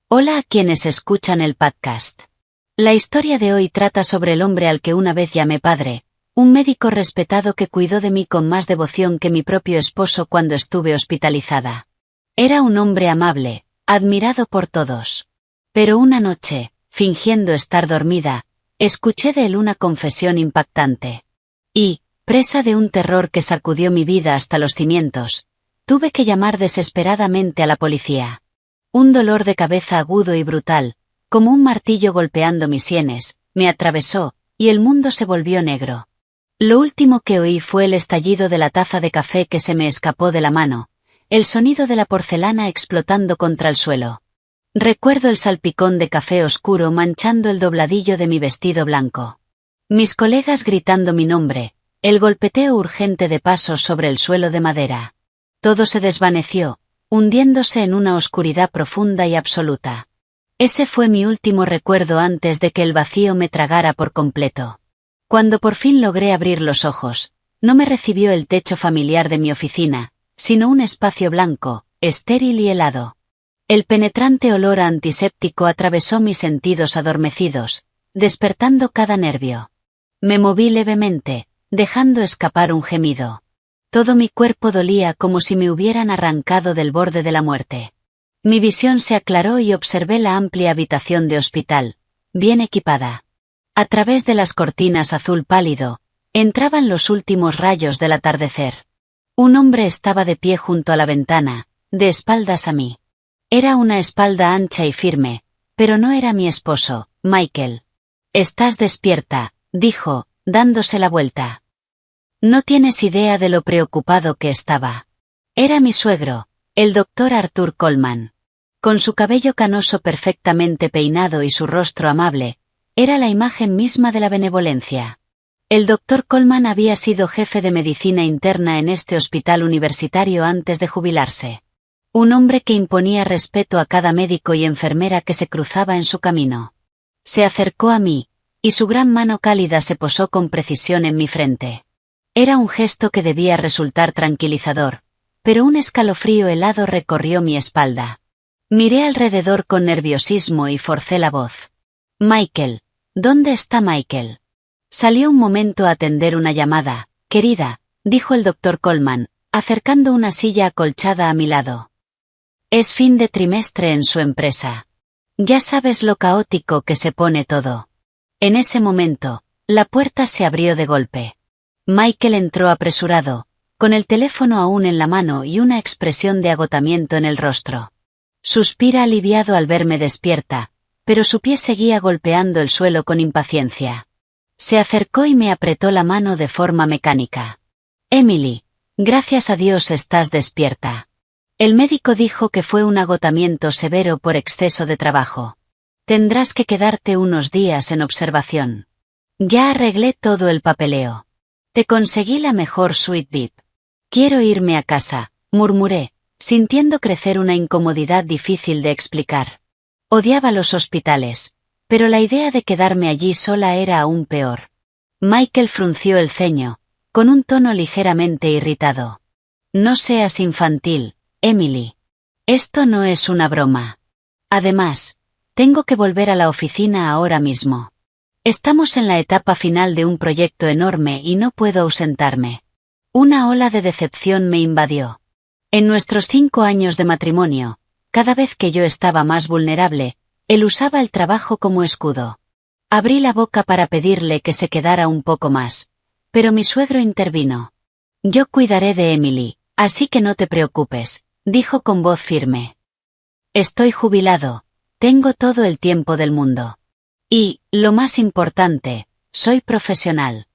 Hola a quienes escuchan el podcast. La historia de hoy trata sobre el hombre al que una vez llamé padre, un médico respetado que cuidó de mí con más devoción que mi propio esposo cuando estuve hospitalizada. Era un hombre amable, admirado por todos. Pero una noche, fingiendo estar dormida, escuché de él una confesión impactante. Y, presa de un terror que sacudió mi vida hasta los cimientos, tuve que llamar desesperadamente a la policía. Un dolor de cabeza agudo y brutal, como un martillo golpeando mis sienes, me atravesó, y el mundo se volvió negro. Lo último que oí fue el estallido de la taza de café que se me escapó de la mano, el sonido de la porcelana explotando contra el suelo. Recuerdo el salpicón de café oscuro manchando el dobladillo de mi vestido blanco. Mis colegas gritando mi nombre, el golpeteo urgente de pasos sobre el suelo de madera. Todo se desvaneció, hundiéndose en una oscuridad profunda y absoluta. Ese fue mi último recuerdo antes de que el vacío me tragara por completo. Cuando por fin logré abrir los ojos, no me recibió el techo familiar de mi oficina, sino un espacio blanco, estéril y helado. El penetrante olor a antiséptico atravesó mis sentidos adormecidos, despertando cada nervio. Me moví levemente, dejando escapar un gemido. Todo mi cuerpo dolía como si me hubieran arrancado del borde de la muerte. Mi visión se aclaró y observé la amplia habitación de hospital, bien equipada. A través de las cortinas azul pálido, entraban los últimos rayos del atardecer. Un hombre estaba de pie junto a la ventana, de espaldas a mí. Era una espalda ancha y firme, pero no era mi esposo, Michael. «Estás despierta», dijo, dándose la vuelta. No tienes idea de lo preocupado que estaba. Era mi suegro, el doctor Arthur Coleman. Con su cabello canoso perfectamente peinado y su rostro amable, era la imagen misma de la benevolencia. El doctor Coleman había sido jefe de medicina interna en este hospital universitario antes de jubilarse. Un hombre que imponía respeto a cada médico y enfermera que se cruzaba en su camino. Se acercó a mí, y su gran mano cálida se posó con precisión en mi frente. Era un gesto que debía resultar tranquilizador, pero un escalofrío helado recorrió mi espalda. Miré alrededor con nerviosismo y forcé la voz. «Michael, ¿dónde está Michael?» Salió un momento a atender una llamada. «Querida», dijo el doctor Coleman, acercando una silla acolchada a mi lado. «Es fin de trimestre en su empresa. Ya sabes lo caótico que se pone todo». En ese momento, la puerta se abrió de golpe. Michael entró apresurado, con el teléfono aún en la mano y una expresión de agotamiento en el rostro. Suspira aliviado al verme despierta, pero su pie seguía golpeando el suelo con impaciencia. Se acercó y me apretó la mano de forma mecánica. «Emily, gracias a Dios estás despierta». El médico dijo que fue un agotamiento severo por exceso de trabajo. Tendrás que quedarte unos días en observación. Ya arreglé todo el papeleo. Te conseguí la mejor suite VIP. Quiero irme a casa, murmuré, sintiendo crecer una incomodidad difícil de explicar. Odiaba los hospitales, pero la idea de quedarme allí sola era aún peor. Michael frunció el ceño, con un tono ligeramente irritado. «No seas infantil, Emily. Esto no es una broma. Además, tengo que volver a la oficina ahora mismo. Estamos en la etapa final de un proyecto enorme y no puedo ausentarme». Una ola de decepción me invadió. En nuestros 5 años de matrimonio, cada vez que yo estaba más vulnerable, él usaba el trabajo como escudo. Abrí la boca para pedirle que se quedara un poco más, pero mi suegro intervino. «Yo cuidaré de Emily, así que no te preocupes», dijo con voz firme. «Estoy jubilado, tengo todo el tiempo del mundo. Y, lo más importante, soy profesional.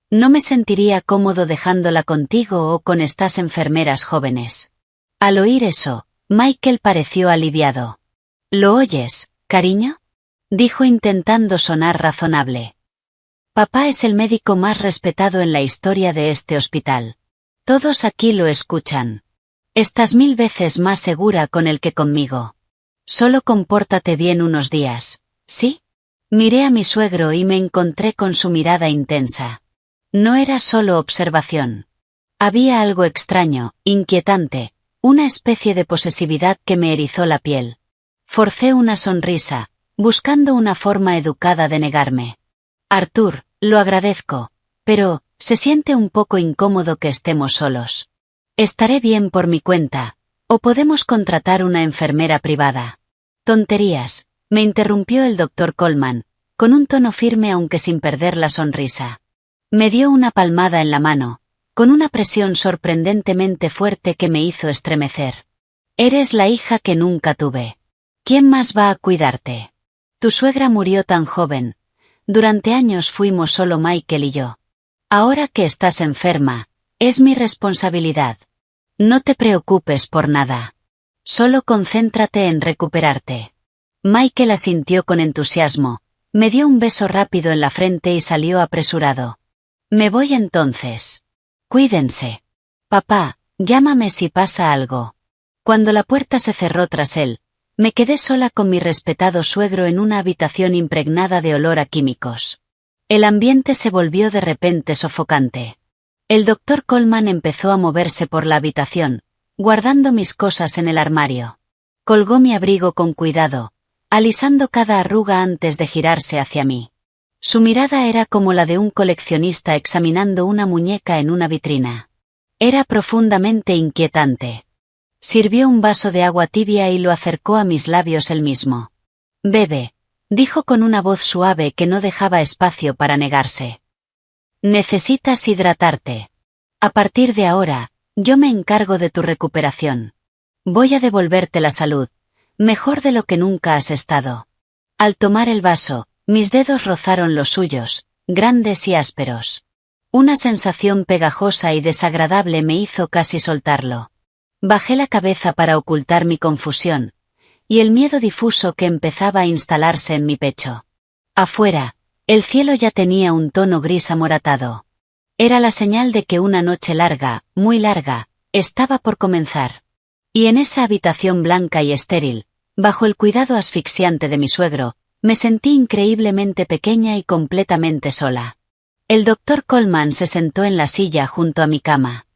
No me sentiría cómodo dejándola contigo o con estas enfermeras jóvenes». Al oír eso, Michael pareció aliviado. «¿Lo oyes, cariño?», dijo intentando sonar razonable. «Papá es el médico más respetado en la historia de este hospital. Todos aquí lo escuchan. Estás 1000 veces más segura con él que conmigo. Solo compórtate bien unos días, ¿sí?» Miré a mi suegro y me encontré con su mirada intensa. No era solo observación. Había algo extraño, inquietante, una especie de posesividad que me erizó la piel. Forcé una sonrisa, buscando una forma educada de negarme. Arthur, lo agradezco, pero se siente un poco incómodo que estemos solos. Estaré bien por mi cuenta, o podemos contratar una enfermera privada. Tonterías, me interrumpió el doctor Coleman, con un tono firme aunque sin perder la sonrisa. Me dio una palmada en la mano, con una presión sorprendentemente fuerte que me hizo estremecer. Eres la hija que nunca tuve. ¿Quién más va a cuidarte? Tu suegra murió tan joven. Durante años fuimos solo Michael y yo. Ahora que estás enferma, es mi responsabilidad. No te preocupes por nada. Solo concéntrate en recuperarte. Michael asintió con entusiasmo, me dio un beso rápido en la frente y salió apresurado. Me voy entonces. Cuídense. Papá, llámame si pasa algo. Cuando la puerta se cerró tras él, me quedé sola con mi respetado suegro en una habitación impregnada de olor a químicos. El ambiente se volvió de repente sofocante. El doctor Coleman empezó a moverse por la habitación, guardando mis cosas en el armario. Colgó mi abrigo con cuidado, alisando cada arruga antes de girarse hacia mí. Su mirada era como la de un coleccionista examinando una muñeca en una vitrina. Era profundamente inquietante. Sirvió un vaso de agua tibia y lo acercó a mis labios él mismo. Bebe, dijo con una voz suave que no dejaba espacio para negarse. Necesitas hidratarte. A partir de ahora, yo me encargo de tu recuperación. Voy a devolverte la salud, mejor de lo que nunca has estado. Al tomar el vaso, mis dedos rozaron los suyos, grandes y ásperos. Una sensación pegajosa y desagradable me hizo casi soltarlo. Bajé la cabeza para ocultar mi confusión, y el miedo difuso que empezaba a instalarse en mi pecho. Afuera, el cielo ya tenía un tono gris amoratado. Era la señal de que una noche larga, muy larga, estaba por comenzar. Y en esa habitación blanca y estéril, bajo el cuidado asfixiante de mi suegro, me sentí increíblemente pequeña y completamente sola. El doctor Coleman se sentó en la silla junto a mi cama.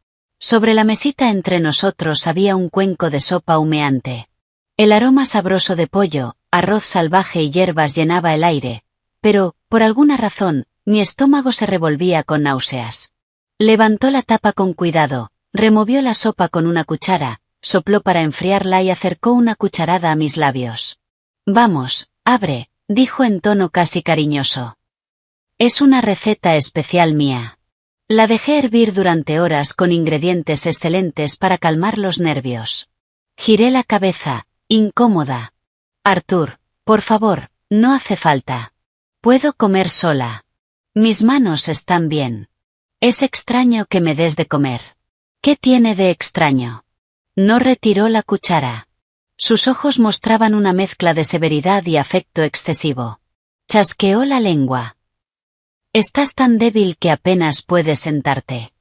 Sobre la mesita entre nosotros había un cuenco de sopa humeante. El aroma sabroso de pollo, arroz salvaje y hierbas llenaba el aire, pero, por alguna razón, mi estómago se revolvía con náuseas. Levantó la tapa con cuidado, removió la sopa con una cuchara, sopló para enfriarla y acercó una cucharada a mis labios. Vamos, abre, dijo en tono casi cariñoso. Es una receta especial mía. La dejé hervir durante horas con ingredientes excelentes para calmar los nervios. Giré la cabeza, incómoda. Arthur, por favor, no hace falta. Puedo comer sola. Mis manos están bien. Es extraño que me des de comer. ¿Qué tiene de extraño? No retiró la cuchara. Sus ojos mostraban una mezcla de severidad y afecto excesivo. Chasqueó la lengua. Estás tan débil que apenas puedes sentarte.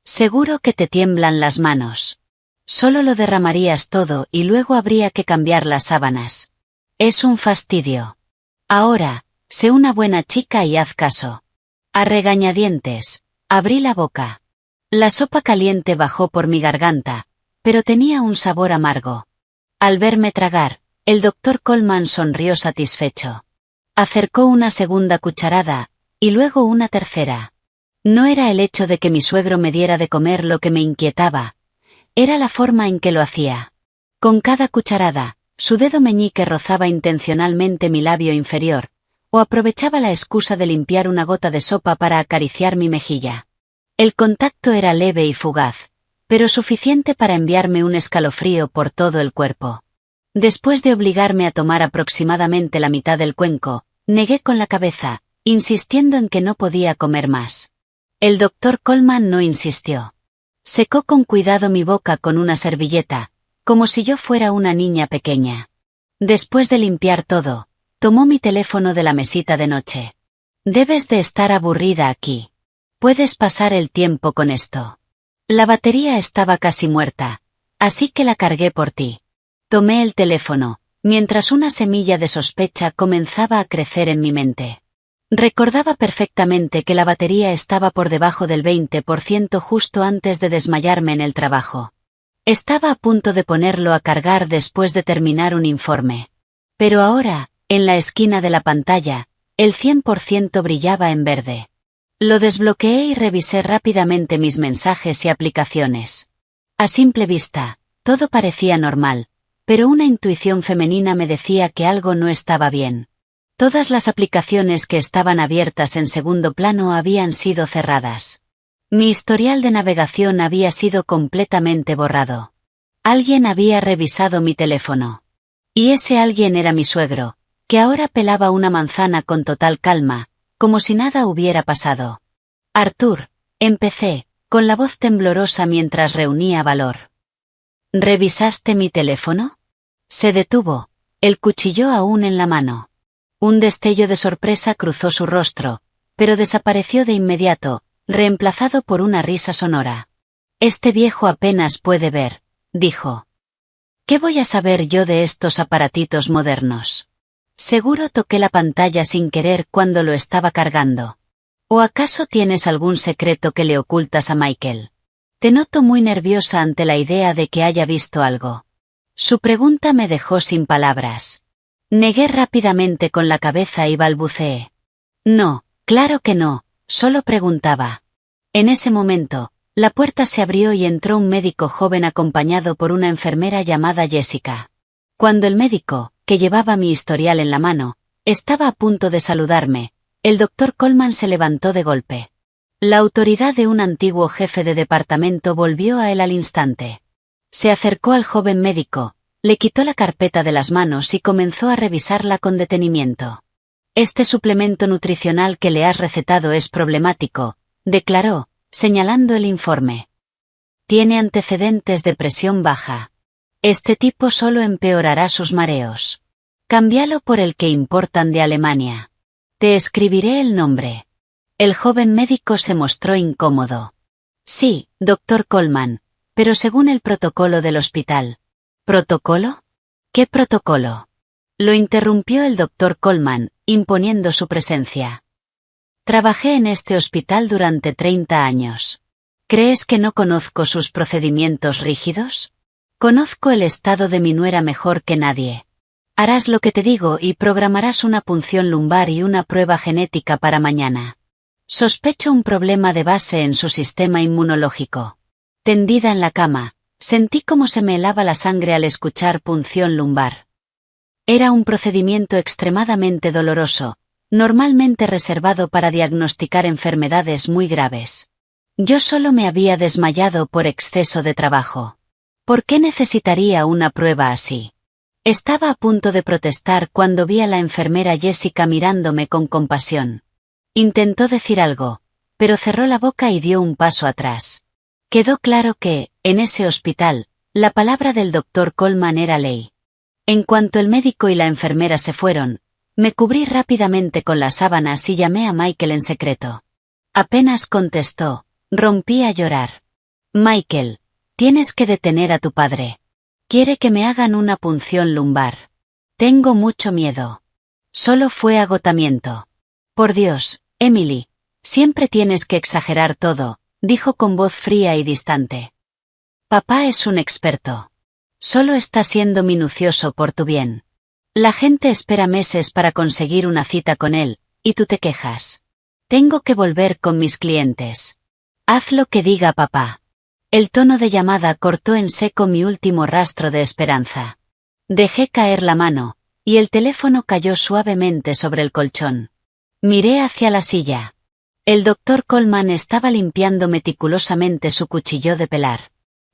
Seguro que te tiemblan las manos. Solo lo derramarías todo y luego habría que cambiar las sábanas. Es un fastidio. Ahora, sé una buena chica y haz caso. A regañadientes, abrí la boca. La sopa caliente bajó por mi garganta, pero tenía un sabor amargo. Al verme tragar, el doctor Coleman sonrió satisfecho. Acercó una segunda cucharada, y luego una tercera. No era el hecho de que mi suegro me diera de comer lo que me inquietaba, era la forma en que lo hacía. Con cada cucharada, su dedo meñique rozaba intencionalmente mi labio inferior, o aprovechaba la excusa de limpiar una gota de sopa para acariciar mi mejilla. El contacto era leve y fugaz, pero suficiente para enviarme un escalofrío por todo el cuerpo. Después de obligarme a tomar aproximadamente la mitad del cuenco, negué con la cabeza, insistiendo en que no podía comer más. El doctor Coleman no insistió. Secó con cuidado mi boca con una servilleta, como si yo fuera una niña pequeña. Después de limpiar todo, tomó mi teléfono de la mesita de noche. Debes de estar aburrida aquí. Puedes pasar el tiempo con esto. La batería estaba casi muerta, así que la cargué por ti. Tomé el teléfono, mientras una semilla de sospecha comenzaba a crecer en mi mente. Recordaba perfectamente que la batería estaba por debajo del 20% justo antes de desmayarme en el trabajo. Estaba a punto de ponerlo a cargar después de terminar un informe. Pero ahora, en la esquina de la pantalla, el 100% brillaba en verde. Lo desbloqueé y revisé rápidamente mis mensajes y aplicaciones. A simple vista, todo parecía normal, pero una intuición femenina me decía que algo no estaba bien. Todas las aplicaciones que estaban abiertas en segundo plano habían sido cerradas. Mi historial de navegación había sido completamente borrado. Alguien había revisado mi teléfono. Y ese alguien era mi suegro, que ahora pelaba una manzana con total calma, como si nada hubiera pasado. Arthur, empecé, con la voz temblorosa mientras reunía valor. ¿Revisaste mi teléfono? Se detuvo, el cuchillo aún en la mano. Un destello de sorpresa cruzó su rostro, pero desapareció de inmediato, reemplazado por una risa sonora. Este viejo apenas puede ver, dijo. ¿Qué voy a saber yo de estos aparatitos modernos? Seguro toqué la pantalla sin querer cuando lo estaba cargando. ¿O acaso tienes algún secreto que le ocultas a Michael? Te noto muy nerviosa ante la idea de que haya visto algo. Su pregunta me dejó sin palabras. Negué rápidamente con la cabeza y balbuceé. No, claro que no, solo preguntaba. En ese momento, la puerta se abrió y entró un médico joven acompañado por una enfermera llamada Jessica. Cuando el médico, que llevaba mi historial en la mano, estaba a punto de saludarme, el doctor Coleman se levantó de golpe. La autoridad de un antiguo jefe de departamento volvió a él al instante. Se acercó al joven médico, le quitó la carpeta de las manos y comenzó a revisarla con detenimiento. Este suplemento nutricional que le has recetado es problemático, declaró, señalando el informe. Tiene antecedentes de presión baja. Este tipo solo empeorará sus mareos. Cámbialo por el que importan de Alemania. Te escribiré el nombre. El joven médico se mostró incómodo. Sí, doctor Coleman, pero según el protocolo del hospital. ¿Protocolo? ¿Qué protocolo? Lo interrumpió el doctor Coleman, imponiendo su presencia. Trabajé en este hospital durante 30 años. ¿Crees que no conozco sus procedimientos rígidos? Conozco el estado de mi nuera mejor que nadie. Harás lo que te digo y programarás una punción lumbar y una prueba genética para mañana. Sospecho un problema de base en su sistema inmunológico. Tendida en la cama, sentí cómo se me helaba la sangre al escuchar punción lumbar. Era un procedimiento extremadamente doloroso, normalmente reservado para diagnosticar enfermedades muy graves. Yo solo me había desmayado por exceso de trabajo. ¿Por qué necesitaría una prueba así? Estaba a punto de protestar cuando vi a la enfermera Jessica mirándome con compasión. Intentó decir algo, pero cerró la boca y dio un paso atrás. Quedó claro que, en ese hospital, la palabra del doctor Coleman era ley. En cuanto el médico y la enfermera se fueron, me cubrí rápidamente con las sábanas y llamé a Michael en secreto. Apenas contestó, rompí a llorar. Michael, tienes que detener a tu padre. Quiere que me hagan una punción lumbar. Tengo mucho miedo. Solo fue agotamiento. Por Dios, Emily, siempre tienes que exagerar todo, dijo con voz fría y distante. Papá es un experto. Solo está siendo minucioso por tu bien. La gente espera meses para conseguir una cita con él, y tú te quejas. Tengo que volver con mis clientes. Haz lo que diga papá. El tono de llamada cortó en seco mi último rastro de esperanza. Dejé caer la mano, y el teléfono cayó suavemente sobre el colchón. Miré hacia la silla. El doctor Coleman estaba limpiando meticulosamente su cuchillo de pelar.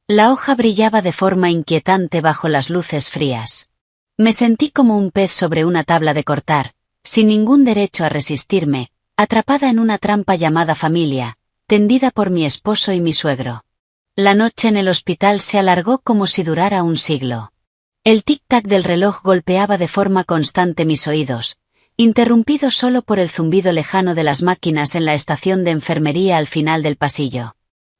La hoja brillaba de forma inquietante bajo las luces frías. Me sentí como un pez sobre una tabla de cortar, sin ningún derecho a resistirme, atrapada en una trampa llamada familia, tendida por mi esposo y mi suegro. La noche en el hospital se alargó como si durara un siglo. El tic-tac del reloj golpeaba de forma constante mis oídos, interrumpido solo por el zumbido lejano de las máquinas en la estación de enfermería al final del pasillo.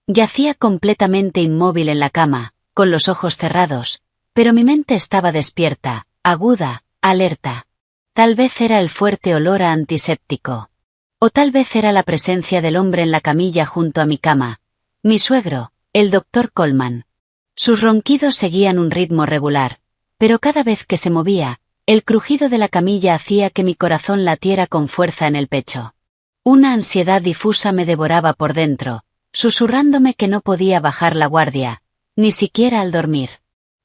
Yacía completamente inmóvil en la cama, con los ojos cerrados, pero mi mente estaba despierta, aguda, alerta. Tal vez era el fuerte olor a antiséptico. O tal vez era la presencia del hombre en la camilla junto a mi cama. Mi suegro, el doctor Coleman. Sus ronquidos seguían un ritmo regular, pero cada vez que se movía, El crujido de la camilla hacía que mi corazón latiera con fuerza en el pecho. Una ansiedad difusa me devoraba por dentro, susurrándome que no podía bajar la guardia, ni siquiera al dormir.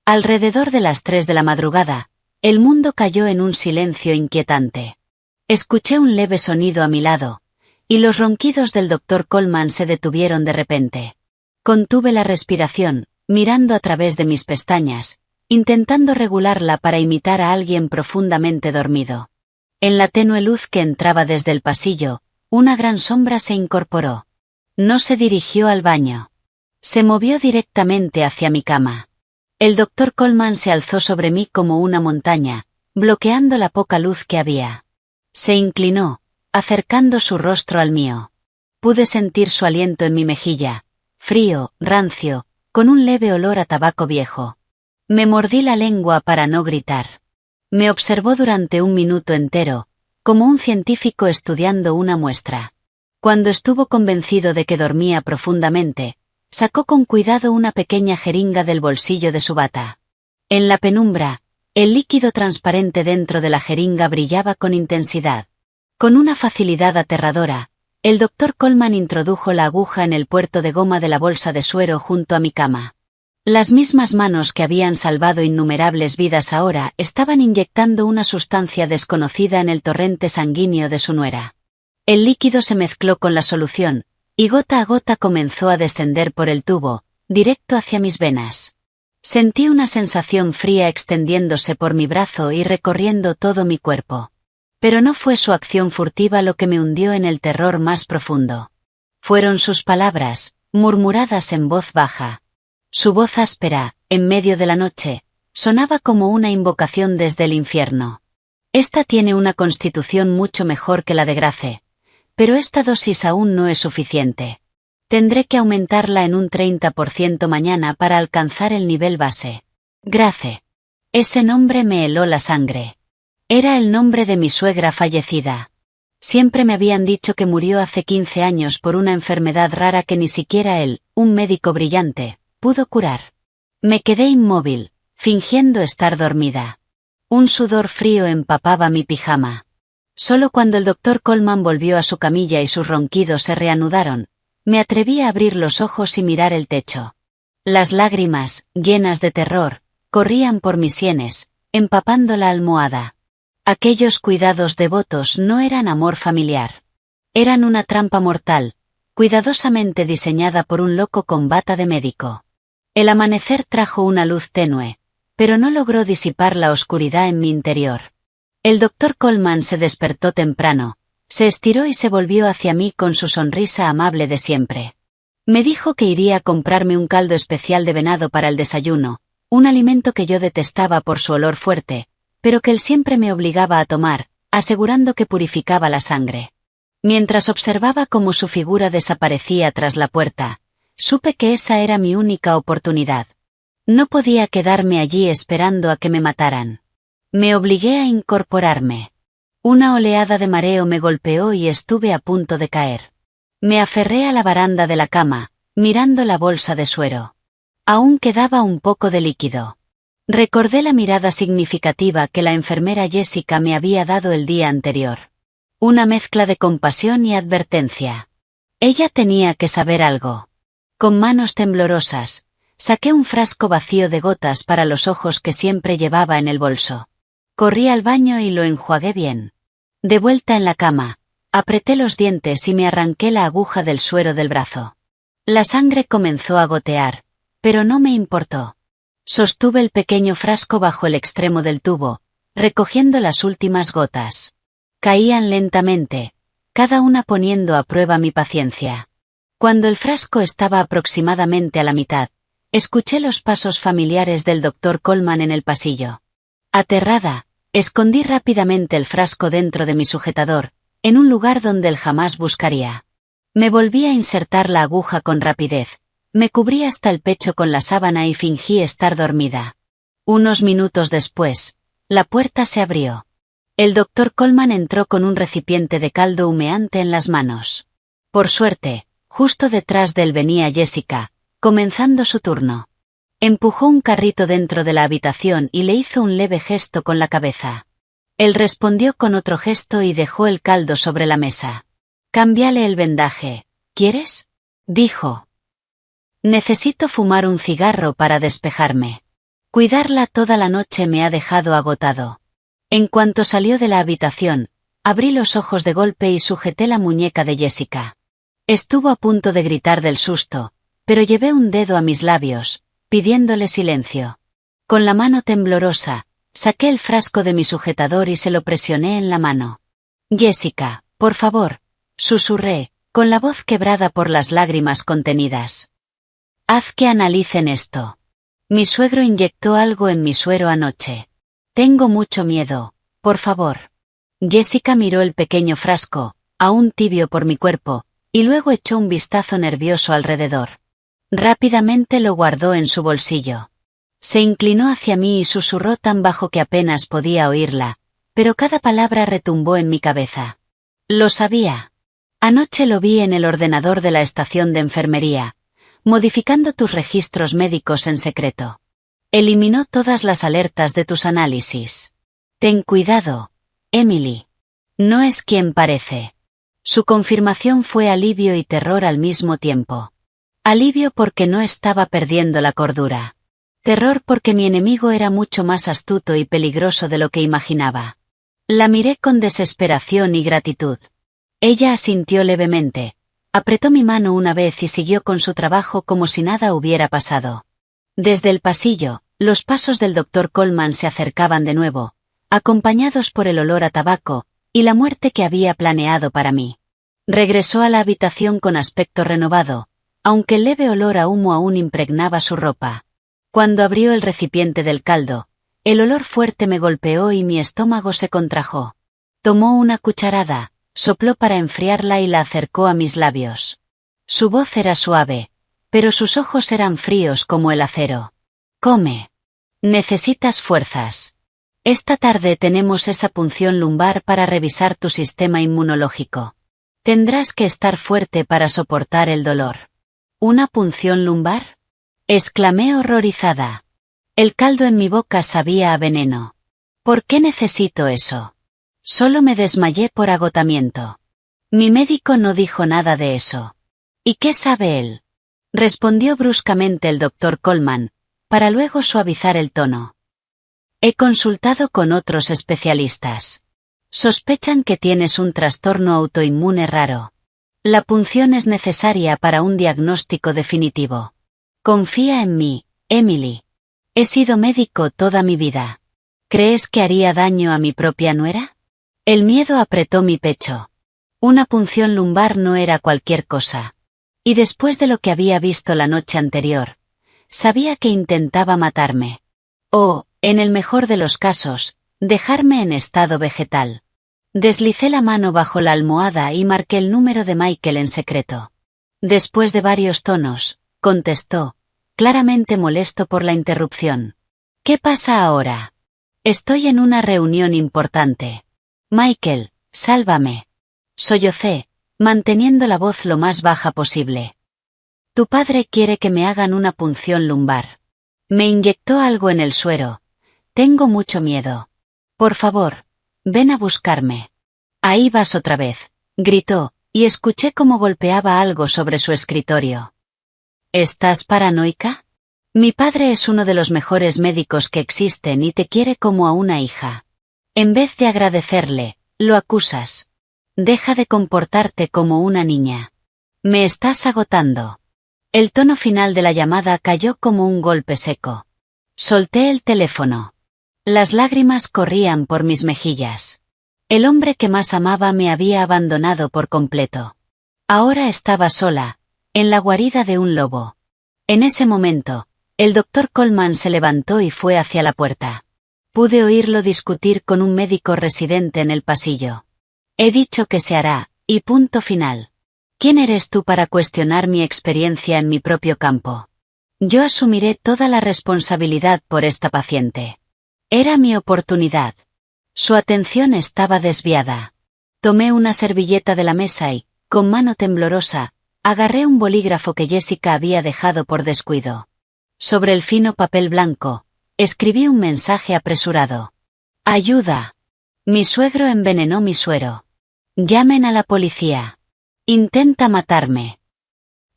Alrededor de las 3 de la madrugada, el mundo cayó en un silencio inquietante. Escuché un leve sonido a mi lado, y los ronquidos del doctor Coleman se detuvieron de repente. Contuve la respiración, mirando a través de mis pestañas, intentando regularla para imitar a alguien profundamente dormido. En la tenue luz que entraba desde el pasillo, una gran sombra se incorporó. No se dirigió al baño. Se movió directamente hacia mi cama. El doctor Coleman se alzó sobre mí como una montaña, bloqueando la poca luz que había. Se inclinó, acercando su rostro al mío. Pude sentir su aliento en mi mejilla, frío, rancio, con un leve olor a tabaco viejo. Me mordí la lengua para no gritar. Me observó durante un minuto entero, como un científico estudiando una muestra. Cuando estuvo convencido de que dormía profundamente, sacó con cuidado una pequeña jeringa del bolsillo de su bata. En la penumbra, el líquido transparente dentro de la jeringa brillaba con intensidad. Con una facilidad aterradora, el doctor Coleman introdujo la aguja en el puerto de goma de la bolsa de suero junto a mi cama. Las mismas manos que habían salvado innumerables vidas ahora estaban inyectando una sustancia desconocida en el torrente sanguíneo de su nuera. El líquido se mezcló con la solución, y gota a gota comenzó a descender por el tubo, directo hacia mis venas. Sentí una sensación fría extendiéndose por mi brazo y recorriendo todo mi cuerpo. Pero no fue su acción furtiva lo que me hundió en el terror más profundo. Fueron sus palabras, murmuradas en voz baja. Su voz áspera, en medio de la noche, sonaba como una invocación desde el infierno. Esta tiene una constitución mucho mejor que la de Grace. Pero esta dosis aún no es suficiente. Tendré que aumentarla en un 30% mañana para alcanzar el nivel base. Grace. Ese nombre me heló la sangre. Era el nombre de mi suegra fallecida. Siempre me habían dicho que murió hace 15 años por una enfermedad rara que ni siquiera él, un médico brillante, pudo curar. Me quedé inmóvil, fingiendo estar dormida. Un sudor frío empapaba mi pijama. Solo cuando el doctor Coleman volvió a su camilla y sus ronquidos se reanudaron, me atreví a abrir los ojos y mirar el techo. Las lágrimas, llenas de terror, corrían por mis sienes, empapando la almohada. Aquellos cuidados devotos no eran amor familiar. Eran una trampa mortal, cuidadosamente diseñada por un loco con bata de médico. El amanecer trajo una luz tenue, pero no logró disipar la oscuridad en mi interior. El doctor Coleman se despertó temprano, se estiró y se volvió hacia mí con su sonrisa amable de siempre. Me dijo que iría a comprarme un caldo especial de venado para el desayuno, un alimento que yo detestaba por su olor fuerte, pero que él siempre me obligaba a tomar, asegurando que purificaba la sangre. Mientras observaba cómo su figura desaparecía tras la puerta, supe que esa era mi única oportunidad. No podía quedarme allí esperando a que me mataran. Me obligué a incorporarme. Una oleada de mareo me golpeó y estuve a punto de caer. Me aferré a la baranda de la cama, mirando la bolsa de suero. Aún quedaba un poco de líquido. Recordé la mirada significativa que la enfermera Jessica me había dado el día anterior. Una mezcla de compasión y advertencia. Ella tenía que saber algo. Con manos temblorosas, saqué un frasco vacío de gotas para los ojos que siempre llevaba en el bolso. Corrí al baño y lo enjuagué bien. De vuelta en la cama, apreté los dientes y me arranqué la aguja del suero del brazo. La sangre comenzó a gotear, pero no me importó. Sostuve el pequeño frasco bajo el extremo del tubo, recogiendo las últimas gotas. Caían lentamente, cada una poniendo a prueba mi paciencia. Cuando el frasco estaba aproximadamente a la mitad, escuché los pasos familiares del doctor Coleman en el pasillo. Aterrada, escondí rápidamente el frasco dentro de mi sujetador, en un lugar donde él jamás buscaría. Me volví a insertar la aguja con rapidez, me cubrí hasta el pecho con la sábana y fingí estar dormida. Unos minutos después, la puerta se abrió. El doctor Coleman entró con un recipiente de caldo humeante en las manos. Por suerte, justo detrás de él venía Jessica, comenzando su turno. Empujó un carrito dentro de la habitación y le hizo un leve gesto con la cabeza. Él respondió con otro gesto y dejó el caldo sobre la mesa. Cámbiale el vendaje, ¿quieres? Dijo. Necesito fumar un cigarro para despejarme. Cuidarla toda la noche me ha dejado agotado. En cuanto salió de la habitación, abrí los ojos de golpe y sujeté la muñeca de Jessica. Estuvo a punto de gritar del susto, pero llevé un dedo a mis labios, pidiéndole silencio. Con la mano temblorosa, saqué el frasco de mi sujetador y se lo presioné en la mano. Jessica, por favor, susurré, con la voz quebrada por las lágrimas contenidas. Haz que analicen esto. Mi suegro inyectó algo en mi suero anoche. Tengo mucho miedo, por favor. Jessica miró el pequeño frasco, aún tibio por mi cuerpo, y luego echó un vistazo nervioso alrededor. Rápidamente lo guardó en su bolsillo. Se inclinó hacia mí y susurró tan bajo que apenas podía oírla, pero cada palabra retumbó en mi cabeza. Lo sabía. Anoche lo vi en el ordenador de la estación de enfermería, modificando tus registros médicos en secreto. Eliminó todas las alertas de tus análisis. Ten cuidado, Emily. No es quien parece. Su confirmación fue alivio y terror al mismo tiempo. Alivio porque no estaba perdiendo la cordura. Terror porque mi enemigo era mucho más astuto y peligroso de lo que imaginaba. La miré con desesperación y gratitud. Ella asintió levemente, apretó mi mano una vez y siguió con su trabajo como si nada hubiera pasado. Desde el pasillo, los pasos del Dr. Coleman se acercaban de nuevo, acompañados por el olor a tabaco y la muerte que había planeado para mí. Regresó a la habitación con aspecto renovado, aunque el leve olor a humo aún impregnaba su ropa. Cuando abrió el recipiente del caldo, el olor fuerte me golpeó y mi estómago se contrajo. Tomó una cucharada, sopló para enfriarla y la acercó a mis labios. Su voz era suave, pero sus ojos eran fríos como el acero. Come. Necesitas fuerzas. Esta tarde tenemos esa punción lumbar para revisar tu sistema inmunológico. Tendrás que estar fuerte para soportar el dolor. ¿Una punción lumbar? Exclamé horrorizada. El caldo en mi boca sabía a veneno. ¿Por qué necesito eso? Solo me desmayé por agotamiento. Mi médico no dijo nada de eso. ¿Y qué sabe él? Respondió bruscamente el Dr. Coleman, para luego suavizar el tono. He consultado con otros especialistas. Sospechan que tienes un trastorno autoinmune raro. La punción es necesaria para un diagnóstico definitivo. Confía en mí, Emily. He sido médico toda mi vida. ¿Crees que haría daño a mi propia nuera? El miedo apretó mi pecho. Una punción lumbar no era cualquier cosa. Y después de lo que había visto la noche anterior, sabía que intentaba matarme. O, en el mejor de los casos, dejarme en estado vegetal. Deslicé la mano bajo la almohada y marqué el número de Michael en secreto. Después de varios tonos, contestó, claramente molesto por la interrupción. ¿Qué pasa ahora? Estoy en una reunión importante. Michael, sálvame. Sollocé, manteniendo la voz lo más baja posible. Tu padre quiere que me hagan una punción lumbar. Me inyectó algo en el suero. Tengo mucho miedo. Por favor, ven a buscarme. Ahí vas otra vez, gritó, y escuché cómo golpeaba algo sobre su escritorio. ¿Estás paranoica? Mi padre es uno de los mejores médicos que existen y te quiere como a una hija. En vez de agradecerle, lo acusas. Deja de comportarte como una niña. Me estás agotando. El tono final de la llamada cayó como un golpe seco. Solté el teléfono. Las lágrimas corrían por mis mejillas. El hombre que más amaba me había abandonado por completo. Ahora estaba sola, en la guarida de un lobo. En ese momento, el Dr. Coleman se levantó y fue hacia la puerta. Pude oírlo discutir con un médico residente en el pasillo. He dicho que se hará, y punto final. ¿Quién eres tú para cuestionar mi experiencia en mi propio campo? Yo asumiré toda la responsabilidad por esta paciente. Era mi oportunidad. Su atención estaba desviada. Tomé una servilleta de la mesa y, con mano temblorosa, agarré un bolígrafo que Jessica había dejado por descuido. Sobre el fino papel blanco, escribí un mensaje apresurado. ¡Ayuda! Mi suegro envenenó mi suero. Llamen a la policía. Intenta matarme.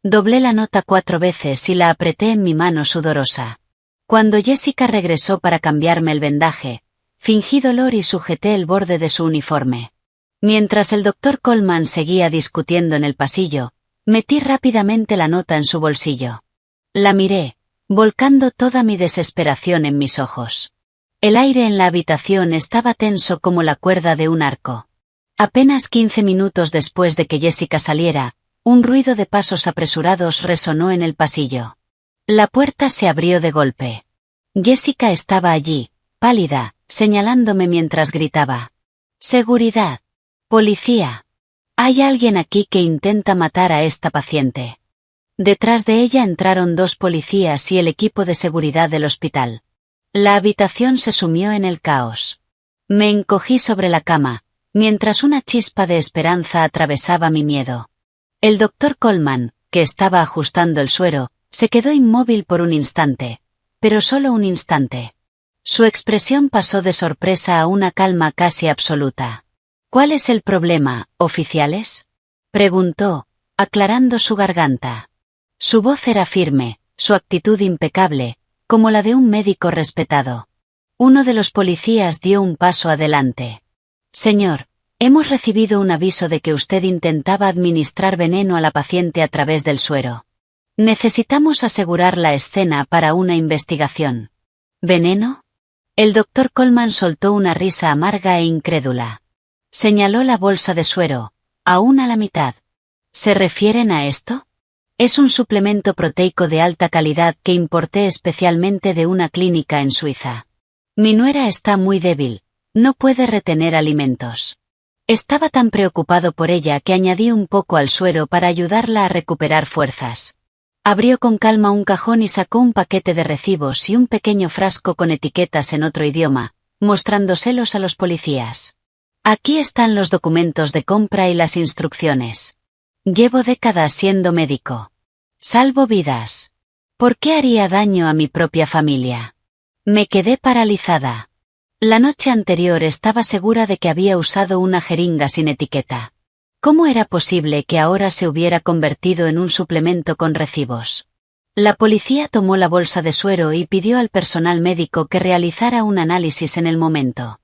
Doblé la nota 4 veces y la apreté en mi mano sudorosa. Cuando Jessica regresó para cambiarme el vendaje, fingí dolor y sujeté el borde de su uniforme. Mientras el doctor Coleman seguía discutiendo en el pasillo, metí rápidamente la nota en su bolsillo. La miré, volcando toda mi desesperación en mis ojos. El aire en la habitación estaba tenso como la cuerda de un arco. Apenas 15 minutos después de que Jessica saliera, un ruido de pasos apresurados resonó en el pasillo. La puerta se abrió de golpe. Jessica estaba allí, pálida, señalándome mientras gritaba. «¡Seguridad! ¡Policía! Hay alguien aquí que intenta matar a esta paciente». Detrás de ella entraron 2 policías y el equipo de seguridad del hospital. La habitación se sumió en el caos. Me encogí sobre la cama, mientras una chispa de esperanza atravesaba mi miedo. El doctor Coleman, que estaba ajustando el suero, se quedó inmóvil por un instante, pero solo un instante. Su expresión pasó de sorpresa a una calma casi absoluta. «¿Cuál es el problema, oficiales?», preguntó, aclarando su garganta. Su voz era firme, su actitud impecable, como la de un médico respetado. Uno de los policías dio un paso adelante. «Señor, hemos recibido un aviso de que usted intentaba administrar veneno a la paciente a través del suero. Necesitamos asegurar la escena para una investigación». «¿Veneno?». El doctor Coleman soltó una risa amarga e incrédula. Señaló la bolsa de suero, aún a la mitad. «¿Se refieren a esto? Es un suplemento proteico de alta calidad que importé especialmente de una clínica en Suiza. Mi nuera está muy débil, no puede retener alimentos». Estaba tan preocupado por ella que añadí un poco al suero para ayudarla a recuperar fuerzas. Abrió con calma un cajón y sacó un paquete de recibos y un pequeño frasco con etiquetas en otro idioma, mostrándoselos a los policías. «Aquí están los documentos de compra y las instrucciones. Llevo décadas siendo médico. Salvo vidas. ¿Por qué haría daño a mi propia familia?». Me quedé paralizada. La noche anterior estaba segura de que había usado una jeringa sin etiqueta. ¿Cómo era posible que ahora se hubiera convertido en un suplemento con recibos? La policía tomó la bolsa de suero y pidió al personal médico que realizara un análisis en el momento.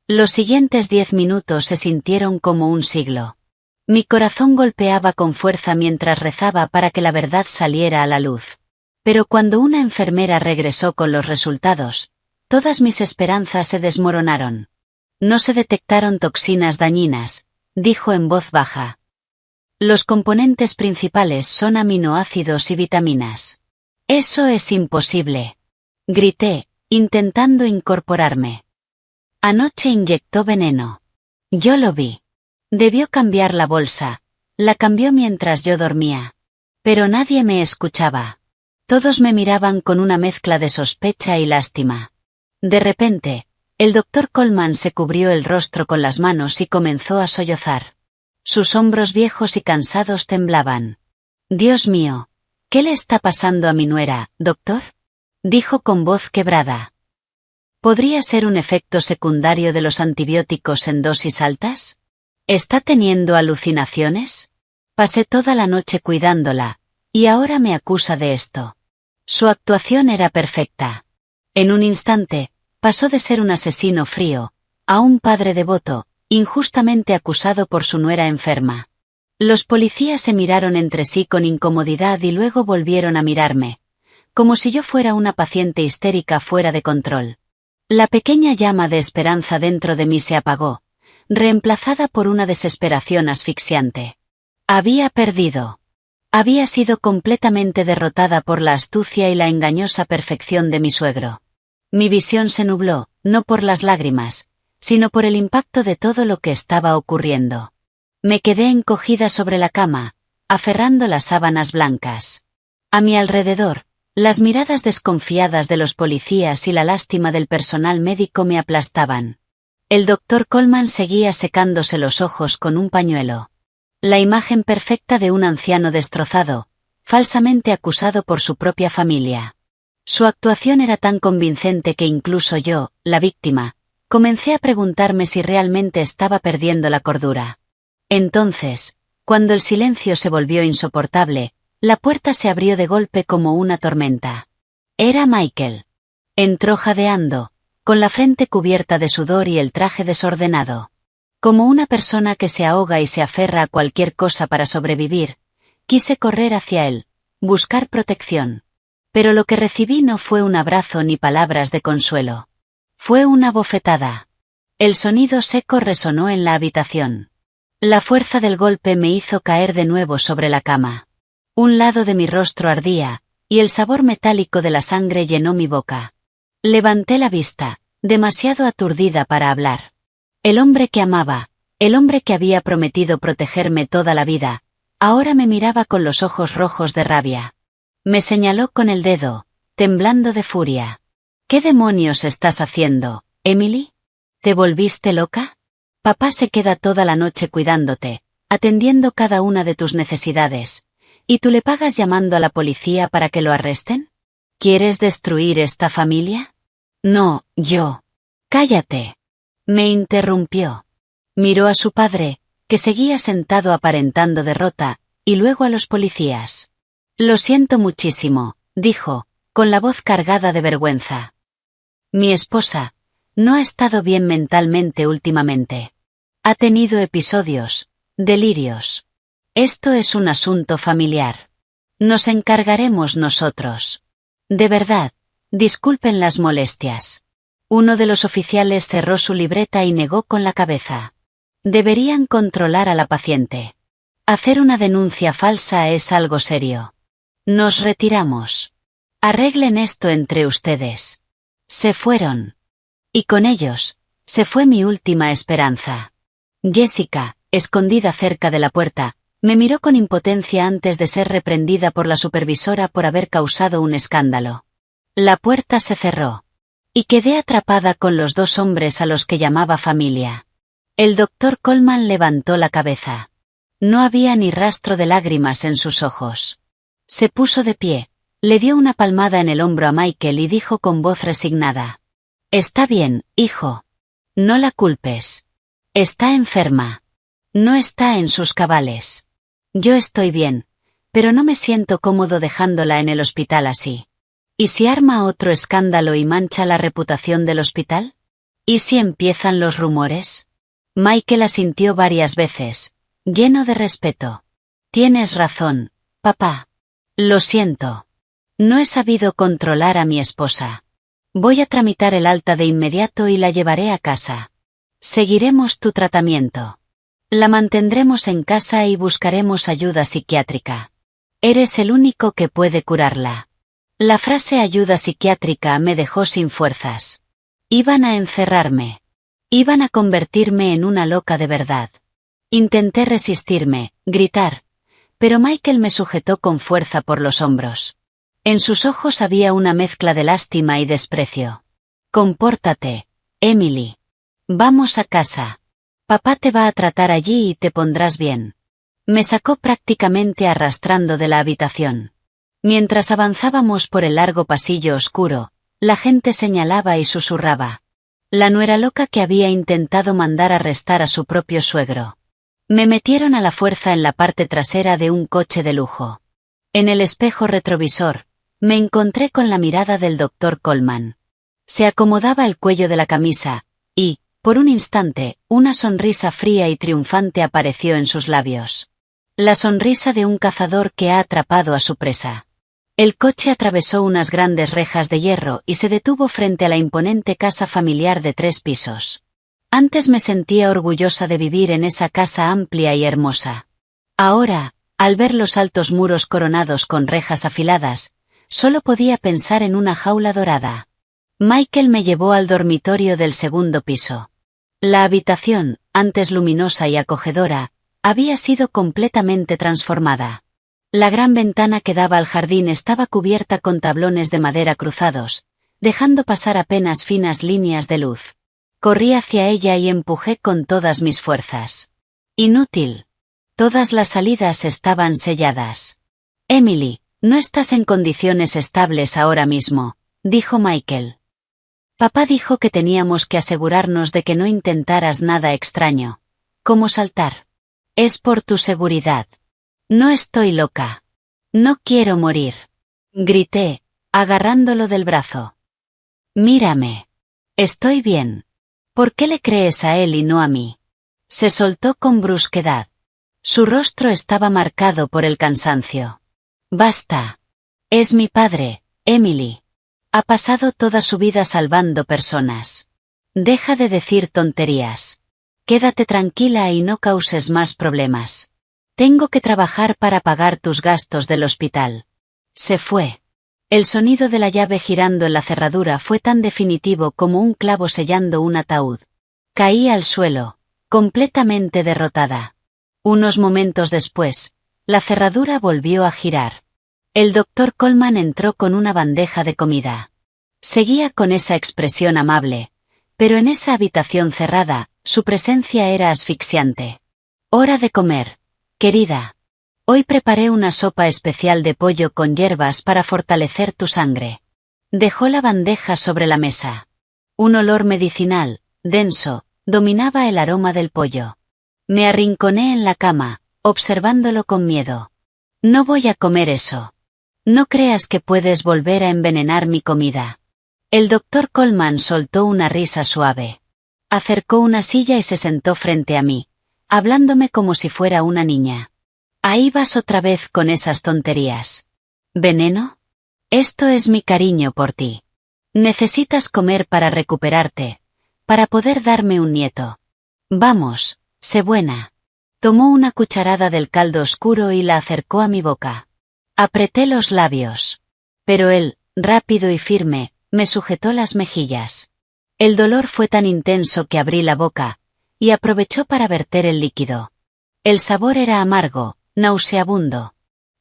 Los siguientes 10 minutos se sintieron como un siglo. Mi corazón golpeaba con fuerza mientras rezaba para que la verdad saliera a la luz. Pero cuando una enfermera regresó con los resultados, todas mis esperanzas se desmoronaron. «No se detectaron toxinas dañinas», dijo en voz baja. «Los componentes principales son aminoácidos y vitaminas». «Eso es imposible», grité, intentando incorporarme. «Anoche inyectó veneno. Yo lo vi. Debió cambiar la bolsa. La cambió mientras yo dormía. Pero nadie me escuchaba. Todos me miraban con una mezcla de sospecha y lástima». De repente, el doctor Coleman se cubrió el rostro con las manos y comenzó a sollozar. Sus hombros viejos y cansados temblaban. «Dios mío, ¿qué le está pasando a mi nuera, doctor?», dijo con voz quebrada. ¿Podría ser un efecto secundario de los antibióticos en dosis altas? ¿Está teniendo alucinaciones? Pasé toda la noche cuidándola, y ahora me acusa de esto. Su actuación era perfecta. En un instante, pasó de ser un asesino frío, a un padre devoto, injustamente acusado por su nuera enferma. Los policías se miraron entre sí con incomodidad y luego volvieron a mirarme, como si yo fuera una paciente histérica fuera de control. La pequeña llama de esperanza dentro de mí se apagó, reemplazada por una desesperación asfixiante. Había perdido. Había sido completamente derrotada por la astucia y la engañosa perfección de mi suegro. Mi visión se nubló, no por las lágrimas, sino por el impacto de todo lo que estaba ocurriendo. Me quedé encogida sobre la cama, aferrando las sábanas blancas. A mi alrededor, las miradas desconfiadas de los policías y la lástima del personal médico me aplastaban. El doctor Coleman seguía secándose los ojos con un pañuelo. La imagen perfecta de un anciano destrozado, falsamente acusado por su propia familia. Su actuación era tan convincente que incluso yo, la víctima, Comencé a preguntarme si realmente estaba perdiendo la cordura. Entonces, cuando el silencio se volvió insoportable, la puerta se abrió de golpe como una tormenta. Era Michael. Entró jadeando, con la frente cubierta de sudor y el traje desordenado. Como una persona que se ahoga y se aferra a cualquier cosa para sobrevivir, quise correr hacia él, buscar protección. Pero lo que recibí no fue un abrazo ni palabras de consuelo. Fue una bofetada. El sonido seco resonó en la habitación. La fuerza del golpe me hizo caer de nuevo sobre la cama. Un lado de mi rostro ardía, y el sabor metálico de la sangre llenó mi boca. Levanté la vista, demasiado aturdida para hablar. El hombre que amaba, el hombre que había prometido protegerme toda la vida, ahora me miraba con los ojos rojos de rabia. Me señaló con el dedo, temblando de furia. ¿Qué demonios estás haciendo, Emily? ¿Te volviste loca? Papá se queda toda la noche cuidándote, atendiendo cada una de tus necesidades, ¿y tú le pagas llamando a la policía para que lo arresten? ¿Quieres destruir esta familia? No, yo. Cállate. Me interrumpió. Miró a su padre, que seguía sentado aparentando derrota, y luego a los policías. Lo siento muchísimo, dijo, con la voz cargada de vergüenza. Mi esposa no ha estado bien mentalmente últimamente. Ha tenido episodios, delirios. Esto es un asunto familiar. Nos encargaremos nosotros. De verdad, disculpen las molestias. Uno de los oficiales cerró su libreta y negó con la cabeza. Deberían controlar a la paciente. Hacer una denuncia falsa es algo serio. Nos retiramos. Arreglen esto entre ustedes. Se fueron. Y con ellos, se fue mi última esperanza. Jessica, escondida cerca de la puerta, me miró con impotencia antes de ser reprendida por la supervisora por haber causado un escándalo. La puerta se cerró. Y quedé atrapada con los dos hombres a los que llamaba familia. El doctor Coleman levantó la cabeza. No había ni rastro de lágrimas en sus ojos. Se puso de pie, le dio una palmada en el hombro a Michael y dijo con voz resignada. Está bien, hijo. No la culpes. Está enferma. No está en sus cabales. Yo estoy bien, pero no me siento cómodo dejándola en el hospital así. ¿Y si arma otro escándalo y mancha la reputación del hospital? ¿Y si empiezan los rumores? Michael asintió varias veces, lleno de respeto. Tienes razón, papá. Lo siento. No he sabido controlar a mi esposa. Voy a tramitar el alta de inmediato y la llevaré a casa. Seguiremos tu tratamiento. La mantendremos en casa y buscaremos ayuda psiquiátrica. Eres el único que puede curarla. La frase ayuda psiquiátrica me dejó sin fuerzas. Iban a encerrarme. Iban a convertirme en una loca de verdad. Intenté resistirme, gritar, pero Michael me sujetó con fuerza por los hombros. En sus ojos había una mezcla de lástima y desprecio. Compórtate, Emily. Vamos a casa. Papá te va a tratar allí y te pondrás bien. Me sacó prácticamente arrastrando de la habitación. Mientras avanzábamos por el largo pasillo oscuro, la gente señalaba y susurraba. La nuera loca que había intentado mandar arrestar a su propio suegro. Me metieron a la fuerza en la parte trasera de un coche de lujo. En el espejo retrovisor, me encontré con la mirada del doctor Coleman. Se acomodaba el cuello de la camisa, y, por un instante, una sonrisa fría y triunfante apareció en sus labios. La sonrisa de un cazador que ha atrapado a su presa. El coche atravesó unas grandes rejas de hierro y se detuvo frente a la imponente casa familiar de 3 pisos. Antes me sentía orgullosa de vivir en esa casa amplia y hermosa. Ahora, al ver los altos muros coronados con rejas afiladas, solo podía pensar en una jaula dorada. Michael me llevó al dormitorio del 2º piso. La habitación, antes luminosa y acogedora, había sido completamente transformada. La gran ventana que daba al jardín estaba cubierta con tablones de madera cruzados, dejando pasar apenas finas líneas de luz. Corrí hacia ella y empujé con todas mis fuerzas. Inútil. Todas las salidas estaban selladas. Emily, no estás en condiciones estables ahora mismo, dijo Michael. Papá dijo que teníamos que asegurarnos de que no intentaras nada extraño, como saltar. Es por tu seguridad. No estoy loca. No quiero morir. Grité, agarrándolo del brazo. Mírame. Estoy bien. ¿Por qué le crees a él y no a mí? Se soltó con brusquedad. Su rostro estaba marcado por el cansancio. Basta. Es mi padre, Emily. Ha pasado toda su vida salvando personas. Deja de decir tonterías. Quédate tranquila y no causes más problemas. Tengo que trabajar para pagar tus gastos del hospital. Se fue. El sonido de la llave girando en la cerradura fue tan definitivo como un clavo sellando un ataúd. Caí al suelo, completamente derrotada. Unos momentos después, la cerradura volvió a girar. El doctor Coleman entró con una bandeja de comida. Seguía con esa expresión amable, pero en esa habitación cerrada, su presencia era asfixiante. Hora de comer, querida. Hoy preparé una sopa especial de pollo con hierbas para fortalecer tu sangre. Dejó la bandeja sobre la mesa. Un olor medicinal, denso, dominaba el aroma del pollo. Me arrinconé en la cama, observándolo con miedo. No voy a comer eso. No creas que puedes volver a envenenar mi comida. El doctor Coleman soltó una risa suave. Acercó una silla y se sentó frente a mí, hablándome como si fuera una niña. Ahí vas otra vez con esas tonterías. ¿Veneno? Esto es mi cariño por ti. Necesitas comer para recuperarte, para poder darme un nieto. Vamos, sé buena. Tomó una cucharada del caldo oscuro y la acercó a mi boca. Apreté los labios. Pero él, rápido y firme, me sujetó las mejillas. El dolor fue tan intenso que abrí la boca, y aprovechó para verter el líquido. El sabor era amargo, nauseabundo.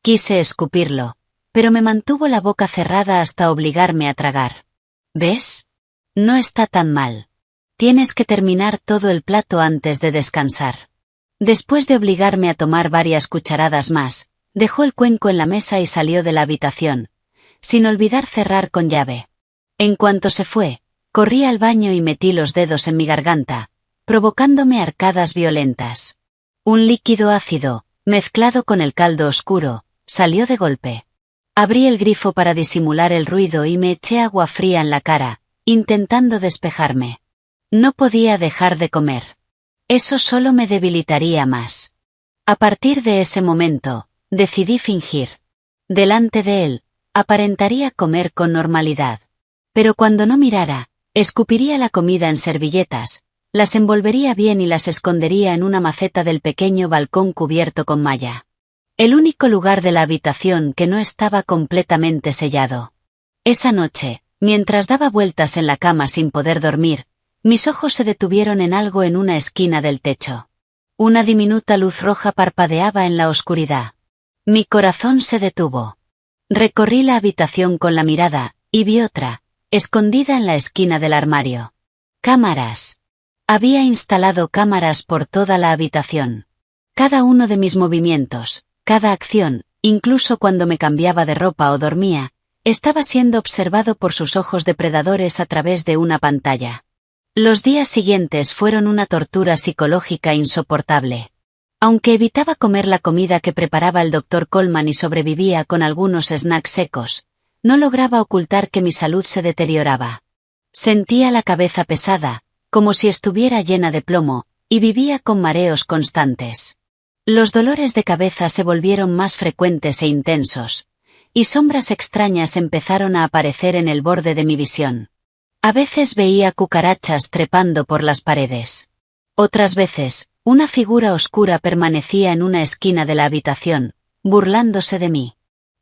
Quise escupirlo, pero me mantuvo la boca cerrada hasta obligarme a tragar. ¿Ves? No está tan mal. Tienes que terminar todo el plato antes de descansar. Después de obligarme a tomar varias cucharadas más, dejó el cuenco en la mesa y salió de la habitación, sin olvidar cerrar con llave. En cuanto se fue, corrí al baño y metí los dedos en mi garganta, provocándome arcadas violentas. Un líquido ácido, mezclado con el caldo oscuro, salió de golpe. Abrí el grifo para disimular el ruido y me eché agua fría en la cara, intentando despejarme. No podía dejar de comer. Eso solo me debilitaría más. A partir de ese momento, decidí fingir. Delante de él, aparentaría comer con normalidad. Pero cuando no mirara, escupiría la comida en servilletas, las envolvería bien y las escondería en una maceta del pequeño balcón cubierto con malla. El único lugar de la habitación que no estaba completamente sellado. Esa noche, mientras daba vueltas en la cama sin poder dormir, mis ojos se detuvieron en algo en una esquina del techo. Una diminuta luz roja parpadeaba en la oscuridad. Mi corazón se detuvo. Recorrí la habitación con la mirada, y vi otra, escondida en la esquina del armario. Cámaras. Había instalado cámaras por toda la habitación. Cada uno de mis movimientos, cada acción, incluso cuando me cambiaba de ropa o dormía, estaba siendo observado por sus ojos depredadores a través de una pantalla. Los días siguientes fueron una tortura psicológica insoportable. Aunque evitaba comer la comida que preparaba el doctor Coleman y sobrevivía con algunos snacks secos, no lograba ocultar que mi salud se deterioraba. Sentía la cabeza pesada, como si estuviera llena de plomo, y vivía con mareos constantes. Los dolores de cabeza se volvieron más frecuentes e intensos, y sombras extrañas empezaron a aparecer en el borde de mi visión. A veces veía cucarachas trepando por las paredes. Otras veces, una figura oscura permanecía en una esquina de la habitación, burlándose de mí.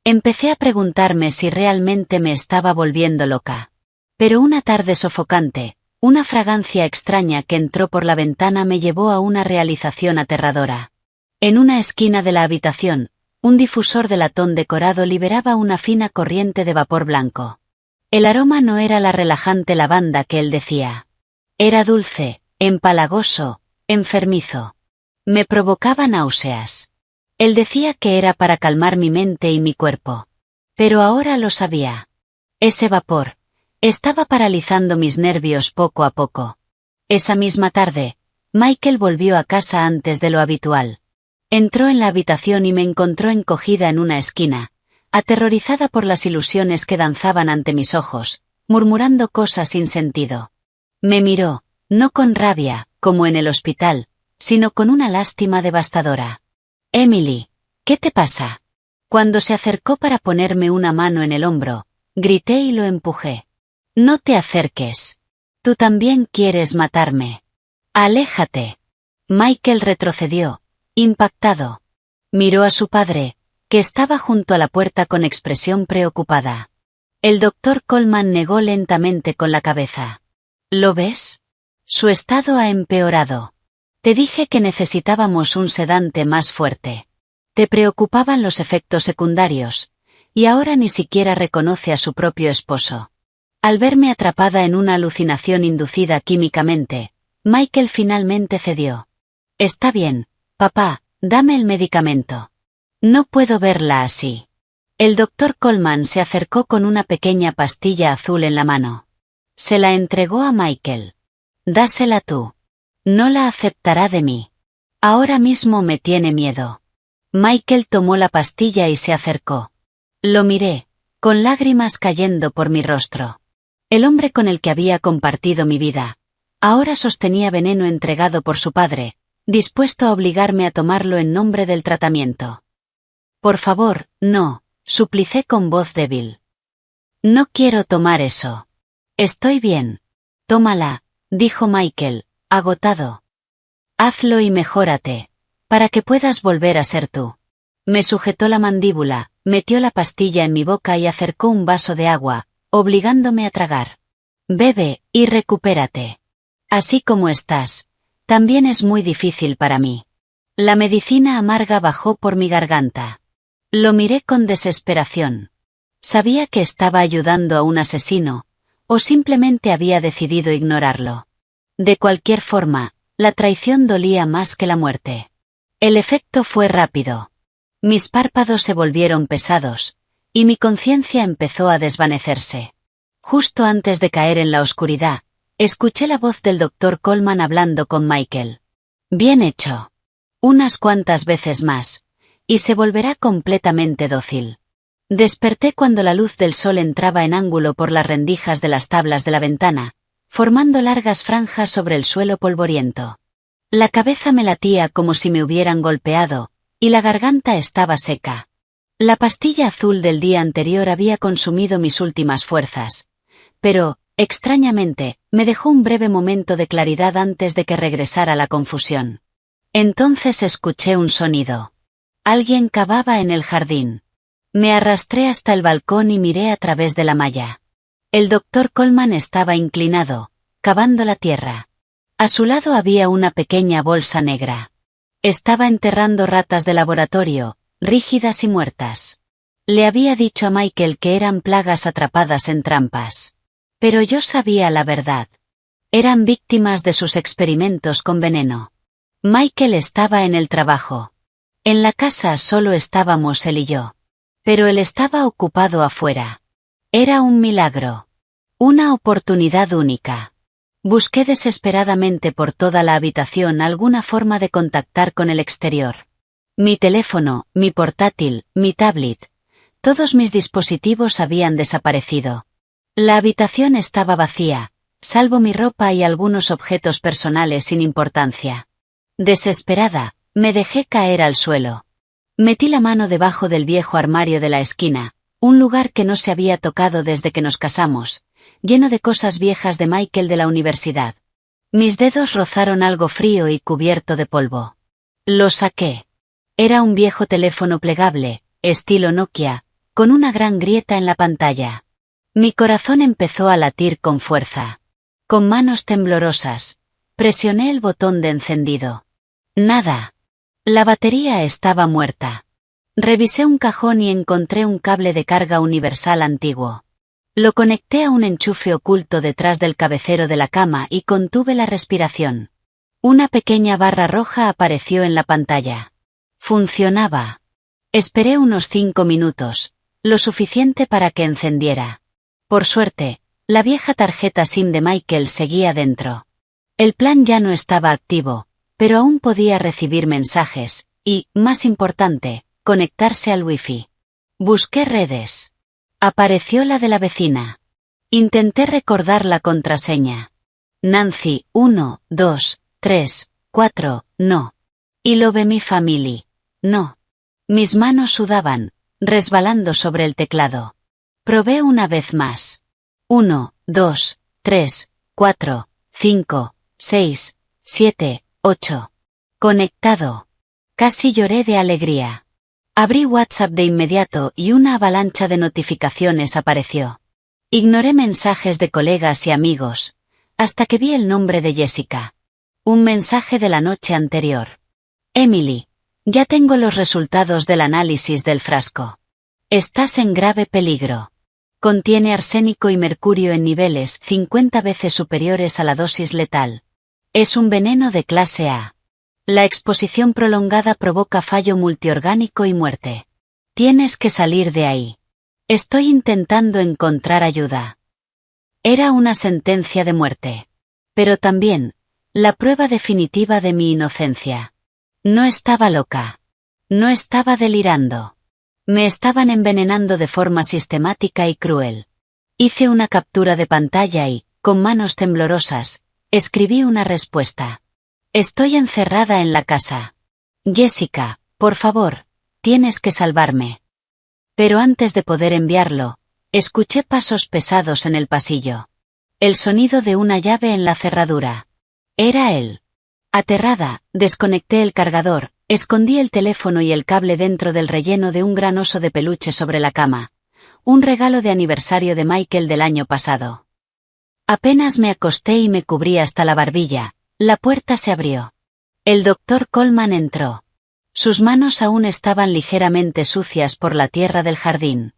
Empecé a preguntarme si realmente me estaba volviendo loca. Pero una tarde sofocante, una fragancia extraña que entró por la ventana me llevó a una realización aterradora. En una esquina de la habitación, un difusor de latón decorado liberaba una fina corriente de vapor blanco. El aroma no era la relajante lavanda que él decía. Era dulce, empalagoso, enfermizo. Me provocaba náuseas. Él decía que era para calmar mi mente y mi cuerpo. Pero ahora lo sabía. Ese vapor, Estaba paralizando mis nervios poco a poco. Esa misma tarde, Michael volvió a casa antes de lo habitual. Entró en la habitación y me encontró encogida en una esquina, aterrorizada por las ilusiones que danzaban ante mis ojos, murmurando cosas sin sentido. Me miró, no con rabia, como en el hospital, sino con una lástima devastadora. Emily, ¿qué te pasa? Cuando se acercó para ponerme una mano en el hombro, grité y lo empujé. No te acerques. Tú también quieres matarme. Aléjate. Michael retrocedió, impactado. Miró a su padre, que estaba junto a la puerta con expresión preocupada. El doctor Coleman negó lentamente con la cabeza. ¿Lo ves? Su estado ha empeorado. Te dije que necesitábamos un sedante más fuerte. Te preocupaban los efectos secundarios, y ahora ni siquiera reconoce a su propio esposo. Al verme atrapada en una alucinación inducida químicamente, Michael finalmente cedió. Está bien, papá, dame el medicamento. No puedo verla así. El doctor Coleman se acercó con una pequeña pastilla azul en la mano. Se la entregó a Michael. Dásela tú. No la aceptará de mí. Ahora mismo me tiene miedo. Michael tomó la pastilla y se acercó. Lo miré, con lágrimas cayendo por mi rostro. El hombre con el que había compartido mi vida, ahora sostenía veneno entregado por su padre, dispuesto a obligarme a tomarlo en nombre del tratamiento. Por favor, no, suplicé con voz débil. No quiero tomar eso. Estoy bien. Tómala, dijo Michael, agotado. Hazlo y mejórate, para que puedas volver a ser tú. Me sujetó la mandíbula, metió la pastilla en mi boca y acercó un vaso de agua, obligándome a tragar. Bebe, y recupérate. Así como estás, también es muy difícil para mí. La medicina amarga bajó por mi garganta. Lo miré con desesperación. Sabía que estaba ayudando a un asesino, o simplemente había decidido ignorarlo. De cualquier forma, la traición dolía más que la muerte. El efecto fue rápido. Mis párpados se volvieron pesados, y mi conciencia empezó a desvanecerse. Justo antes de caer en la oscuridad, escuché la voz del doctor Coleman hablando con Michael. Bien hecho. Unas cuantas veces más, y se volverá completamente dócil. Desperté cuando la luz del sol entraba en ángulo por las rendijas de las tablas de la ventana, formando largas franjas sobre el suelo polvoriento. La cabeza me latía como si me hubieran golpeado, y la garganta estaba seca. La pastilla azul del día anterior había consumido mis últimas fuerzas, pero, extrañamente, me dejó un breve momento de claridad antes de que regresara la confusión. Entonces escuché un sonido. Alguien cavaba en el jardín. Me arrastré hasta el balcón y miré a través de la malla. El doctor Coleman estaba inclinado, cavando la tierra. A su lado había una pequeña bolsa negra. Estaba enterrando ratas de laboratorio, rígidas y muertas. Le había dicho a Michael que eran plagas atrapadas en trampas. Pero yo sabía la verdad. Eran víctimas de sus experimentos con veneno. Michael estaba en el trabajo. En la casa solo estábamos él y yo. Pero él estaba ocupado afuera. Era un milagro. Una oportunidad única. Busqué desesperadamente por toda la habitación alguna forma de contactar con el exterior. Mi teléfono, mi portátil, mi tablet. Todos mis dispositivos habían desaparecido. La habitación estaba vacía, salvo mi ropa y algunos objetos personales sin importancia. Desesperada, me dejé caer al suelo. Metí la mano debajo del viejo armario de la esquina, un lugar que no se había tocado desde que nos casamos, lleno de cosas viejas de Michael de la universidad. Mis dedos rozaron algo frío y cubierto de polvo. Lo saqué. Era un viejo teléfono plegable, estilo Nokia, con una gran grieta en la pantalla. Mi corazón empezó a latir con fuerza. Con manos temblorosas, presioné el botón de encendido. Nada. La batería estaba muerta. Revisé un cajón y encontré un cable de carga universal antiguo. Lo conecté a un enchufe oculto detrás del cabecero de la cama y contuve la respiración. Una pequeña barra roja apareció en la pantalla. Funcionaba. Esperé unos 5 minutos, lo suficiente para que encendiera. Por suerte, La vieja tarjeta SIM de Michael seguía dentro. El plan ya no estaba activo, pero aún podía recibir mensajes, y, más importante, conectarse al Wi-Fi. Busqué redes. Apareció la de la vecina. Intenté recordar la contraseña. Nancy, 1, 2, 3, 4, no. Y Love My Family, no. Mis manos sudaban, resbalando sobre el teclado. Probé una vez más. 1, 2, 3, 4, 5, 6, 7, 8. Conectado. Casi lloré de alegría. Abrí WhatsApp de inmediato y una avalancha de notificaciones apareció. Ignoré mensajes de colegas y amigos, hasta que vi el nombre de Jessica. Un mensaje de la noche anterior. Emily, ya tengo los resultados del análisis del frasco. Estás en grave peligro. Contiene arsénico y mercurio en niveles 50 veces superiores a la dosis letal. Es un veneno de clase A. La exposición prolongada provoca fallo multiorgánico y muerte. Tienes que salir de ahí. Estoy intentando encontrar ayuda. Era una sentencia de muerte. Pero también, la prueba definitiva de mi inocencia. No estaba loca. No estaba delirando. Me estaban envenenando de forma sistemática y cruel. Hice una captura de pantalla y, con manos temblorosas, escribí una respuesta. Estoy encerrada en la casa. Jessica, por favor, tienes que salvarme. Pero antes de poder enviarlo, escuché pasos pesados en el pasillo. El sonido de una llave en la cerradura. Era él. Aterrada, desconecté el cargador, escondí el teléfono y el cable dentro del relleno de un gran oso de peluche sobre la cama. Un regalo de aniversario de Michael del año pasado. Apenas me acosté y me cubrí hasta la barbilla. La puerta se abrió. El doctor Coleman entró. Sus manos aún estaban ligeramente sucias por la tierra del jardín.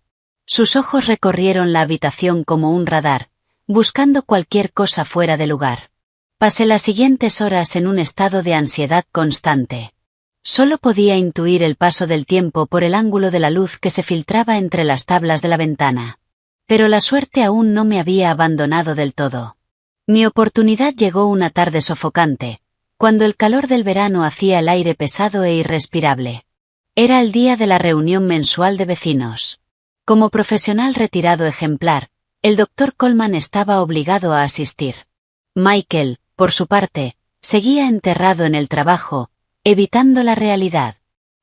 Sus ojos recorrieron la habitación como un radar, buscando cualquier cosa fuera de lugar. Pasé las siguientes horas en un estado de ansiedad constante. Solo podía intuir el paso del tiempo por el ángulo de la luz que se filtraba entre las tablas de la ventana. Pero la suerte aún no me había abandonado del todo. Mi oportunidad llegó una tarde sofocante, cuando el calor del verano hacía el aire pesado e irrespirable. Era el día de la reunión mensual de vecinos. Como profesional retirado ejemplar, el doctor Coleman estaba obligado a asistir. Michael, por su parte, seguía enterrado en el trabajo, evitando la realidad.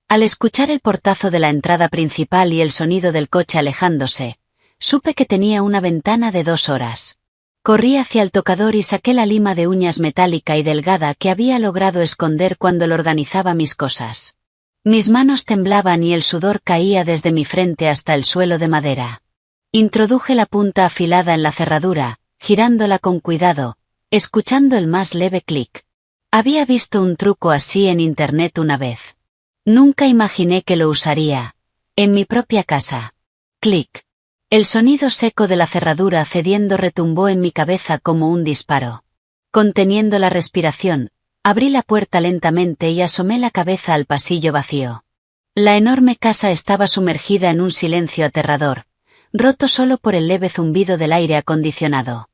Al escuchar el portazo de la entrada principal y el sonido del coche alejándose, supe que tenía una ventana de 2 horas. Corrí hacia el tocador y saqué la lima de uñas metálica y delgada que había logrado esconder cuando lo organizaba mis cosas. Mis manos temblaban y el sudor caía desde mi frente hasta el suelo de madera. Introduje la punta afilada en la cerradura, girándola con cuidado, escuchando el más leve clic. Había visto un truco así en internet una vez. Nunca imaginé que lo usaría. En mi propia casa. Clic. El sonido seco de la cerradura cediendo retumbó en mi cabeza como un disparo. Conteniendo la respiración, abrí la puerta lentamente y asomé la cabeza al pasillo vacío. La enorme casa estaba sumergida en un silencio aterrador, roto solo por el leve zumbido del aire acondicionado.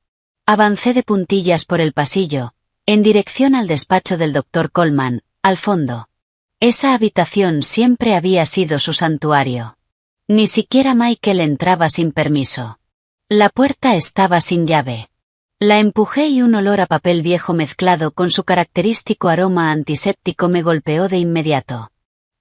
Avancé de puntillas por el pasillo, en dirección al despacho del doctor Coleman, al fondo. Esa habitación siempre había sido su santuario. Ni siquiera Michael entraba sin permiso. La puerta estaba sin llave. La empujé y un olor a papel viejo mezclado con su característico aroma antiséptico me golpeó de inmediato.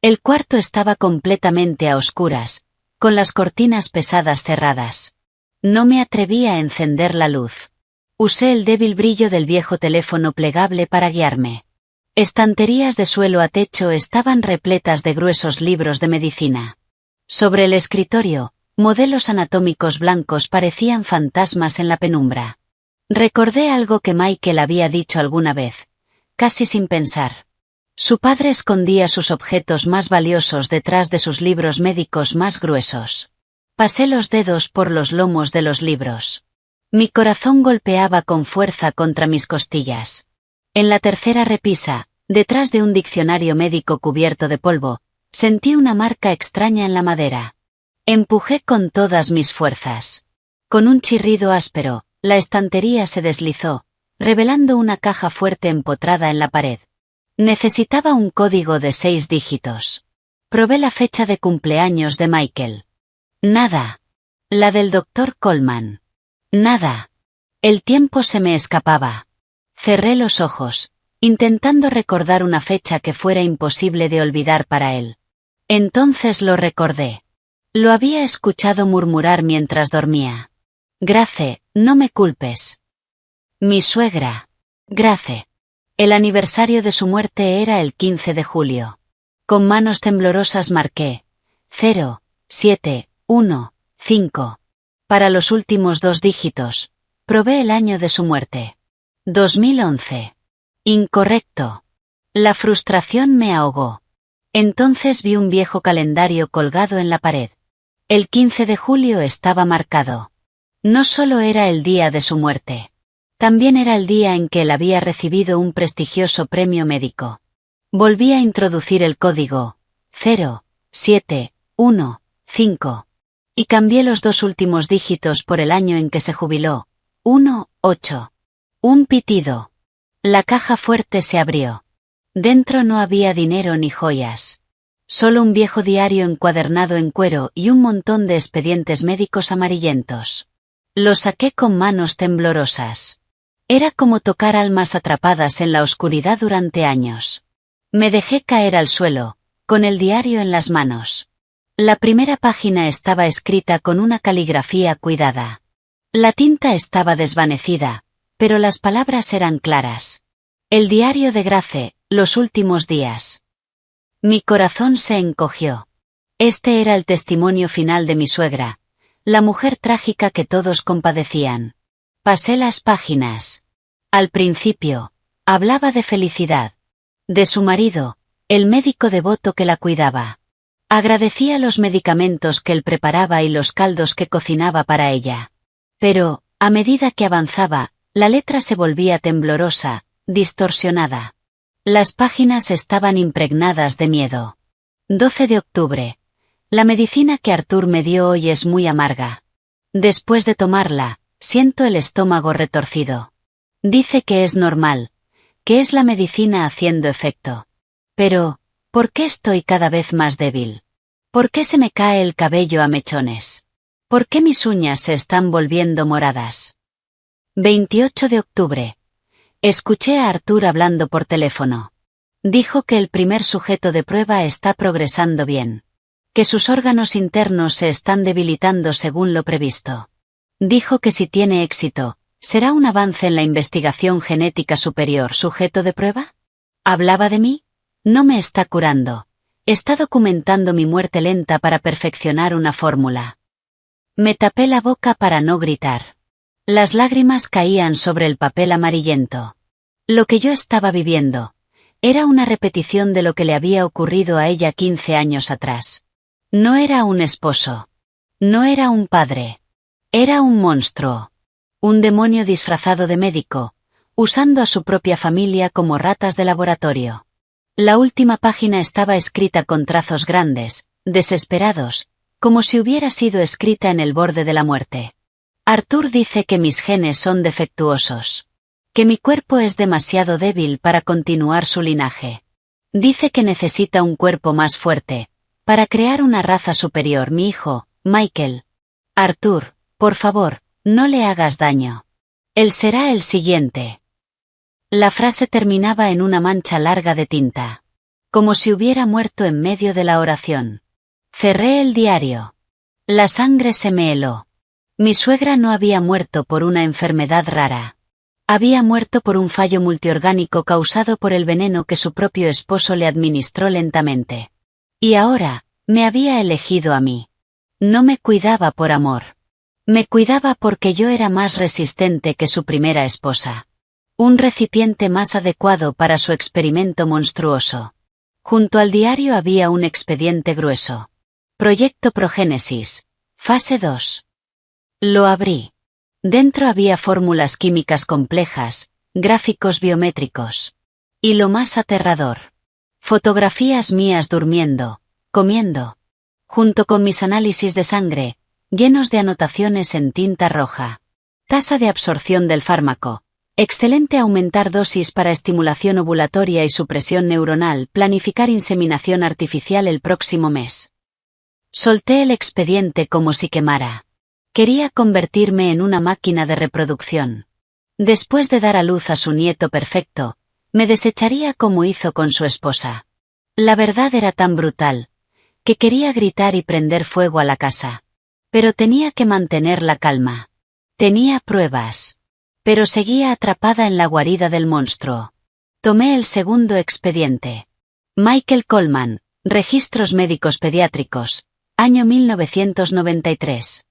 El cuarto estaba completamente a oscuras, con las cortinas pesadas cerradas. No me atreví a encender la luz. Usé el débil brillo del viejo teléfono plegable para guiarme. Estanterías de suelo a techo estaban repletas de gruesos libros de medicina. Sobre el escritorio, modelos anatómicos blancos parecían fantasmas en la penumbra. Recordé algo que Michael había dicho alguna vez, casi sin pensar. Su padre escondía sus objetos más valiosos detrás de sus libros médicos más gruesos. Pasé los dedos por los lomos de los libros. Mi corazón golpeaba con fuerza contra mis costillas. En la tercera repisa, detrás de un diccionario médico cubierto de polvo, sentí una marca extraña en la madera. Empujé con todas mis fuerzas. Con un chirrido áspero, la estantería se deslizó, revelando una caja fuerte empotrada en la pared. Necesitaba un código de 6 dígitos. Probé la fecha de cumpleaños de Michael. Nada. La del Dr. Coleman. Nada. El tiempo se me escapaba. Cerré los ojos, intentando recordar una fecha que fuera imposible de olvidar para él. Entonces lo recordé. Lo había escuchado murmurar mientras dormía. Grace, no me culpes. Mi suegra. Grace. El aniversario de su muerte era el 15 de julio. Con manos temblorosas marqué 0, 7, 1, 5. Para los últimos 2 dígitos, probé el año de su muerte. 2011. Incorrecto. La frustración me ahogó. Entonces vi un viejo calendario colgado en la pared. El 15 de julio estaba marcado. No solo era el día de su muerte. También era el día en que él había recibido un prestigioso premio médico. Volví a introducir el código 0, 7, 1, 5. Y cambié los 2 últimos dígitos por el año en que se jubiló. 1, 8. Un pitido. La caja fuerte se abrió. Dentro no había dinero ni joyas. Solo un viejo diario encuadernado en cuero y un montón de expedientes médicos amarillentos. Lo saqué con manos temblorosas. Era como tocar almas atrapadas en la oscuridad durante años. Me dejé caer al suelo, con el diario en las manos. La primera página estaba escrita con una caligrafía cuidada. La tinta estaba desvanecida, pero las palabras eran claras. El diario de Grace, los últimos días. Mi corazón se encogió. Este era el testimonio final de mi suegra, la mujer trágica que todos compadecían. Pasé las páginas. Al principio, hablaba de felicidad. De su marido, el médico devoto que la cuidaba. Agradecía los medicamentos que él preparaba y los caldos que cocinaba para ella. Pero, a medida que avanzaba, la letra se volvía temblorosa, distorsionada. Las páginas estaban impregnadas de miedo. 12 de octubre. La medicina que Arthur me dio hoy es muy amarga. Después de tomarla, siento el estómago retorcido. Dice que es normal, que es la medicina haciendo efecto. Pero, ¿por qué estoy cada vez más débil? ¿Por qué se me cae el cabello a mechones? ¿Por qué mis uñas se están volviendo moradas? 28 de octubre. Escuché a Arthur hablando por teléfono. Dijo que el primer sujeto de prueba está progresando bien. Que sus órganos internos se están debilitando según lo previsto. Dijo que si tiene éxito, ¿será un avance en la investigación genética superior sujeto de prueba? ¿Hablaba de mí? No me está curando. Está documentando mi muerte lenta para perfeccionar una fórmula. Me tapé la boca para no gritar. Las lágrimas caían sobre el papel amarillento. Lo que yo estaba viviendo era una repetición de lo que le había ocurrido a ella 15 años atrás. No era un esposo. No era un padre. Era un monstruo. Un demonio disfrazado de médico, usando a su propia familia como ratas de laboratorio. La última página estaba escrita con trazos grandes, desesperados, como si hubiera sido escrita en el borde de la muerte. Arthur dice que mis genes son defectuosos. Que mi cuerpo es demasiado débil para continuar su linaje. Dice que necesita un cuerpo más fuerte, para crear una raza superior. Mi hijo, Michael. Arthur, por favor, no le hagas daño. Él será el siguiente. La frase terminaba en una mancha larga de tinta. Como si hubiera muerto en medio de la oración. Cerré el diario. La sangre se me heló. Mi suegra no había muerto por una enfermedad rara. Había muerto por un fallo multiorgánico causado por el veneno que su propio esposo le administró lentamente. Y ahora, me había elegido a mí. No me cuidaba por amor. Me cuidaba porque yo era más resistente que su primera esposa. Un recipiente más adecuado para su experimento monstruoso. Junto al diario había un expediente grueso. Proyecto Progénesis. Fase 2. Lo abrí. Dentro había fórmulas químicas complejas, gráficos biométricos. Y lo más aterrador. Fotografías mías durmiendo, comiendo. Junto con mis análisis de sangre, llenos de anotaciones en tinta roja. Tasa de absorción del fármaco. Excelente aumentar dosis para estimulación ovulatoria y supresión neuronal. Planificar inseminación artificial el próximo mes. Solté el expediente como si quemara. Quería convertirme en una máquina de reproducción. Después de dar a luz a su nieto perfecto, me desecharía como hizo con su esposa. La verdad era tan brutal, que quería gritar y prender fuego a la casa. Pero tenía que mantener la calma. Tenía pruebas. Pero seguía atrapada en la guarida del monstruo. Tomé el segundo expediente. Michael Coleman, Registros Médicos Pediátricos, año 1993.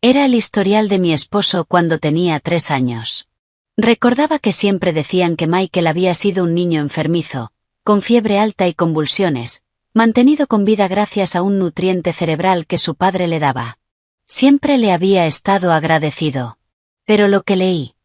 Era el historial de mi esposo cuando tenía 3 años. Recordaba que siempre decían que Michael había sido un niño enfermizo, con fiebre alta y convulsiones, mantenido con vida gracias a un nutriente cerebral que su padre le daba. Siempre le había estado agradecido. Pero lo que leí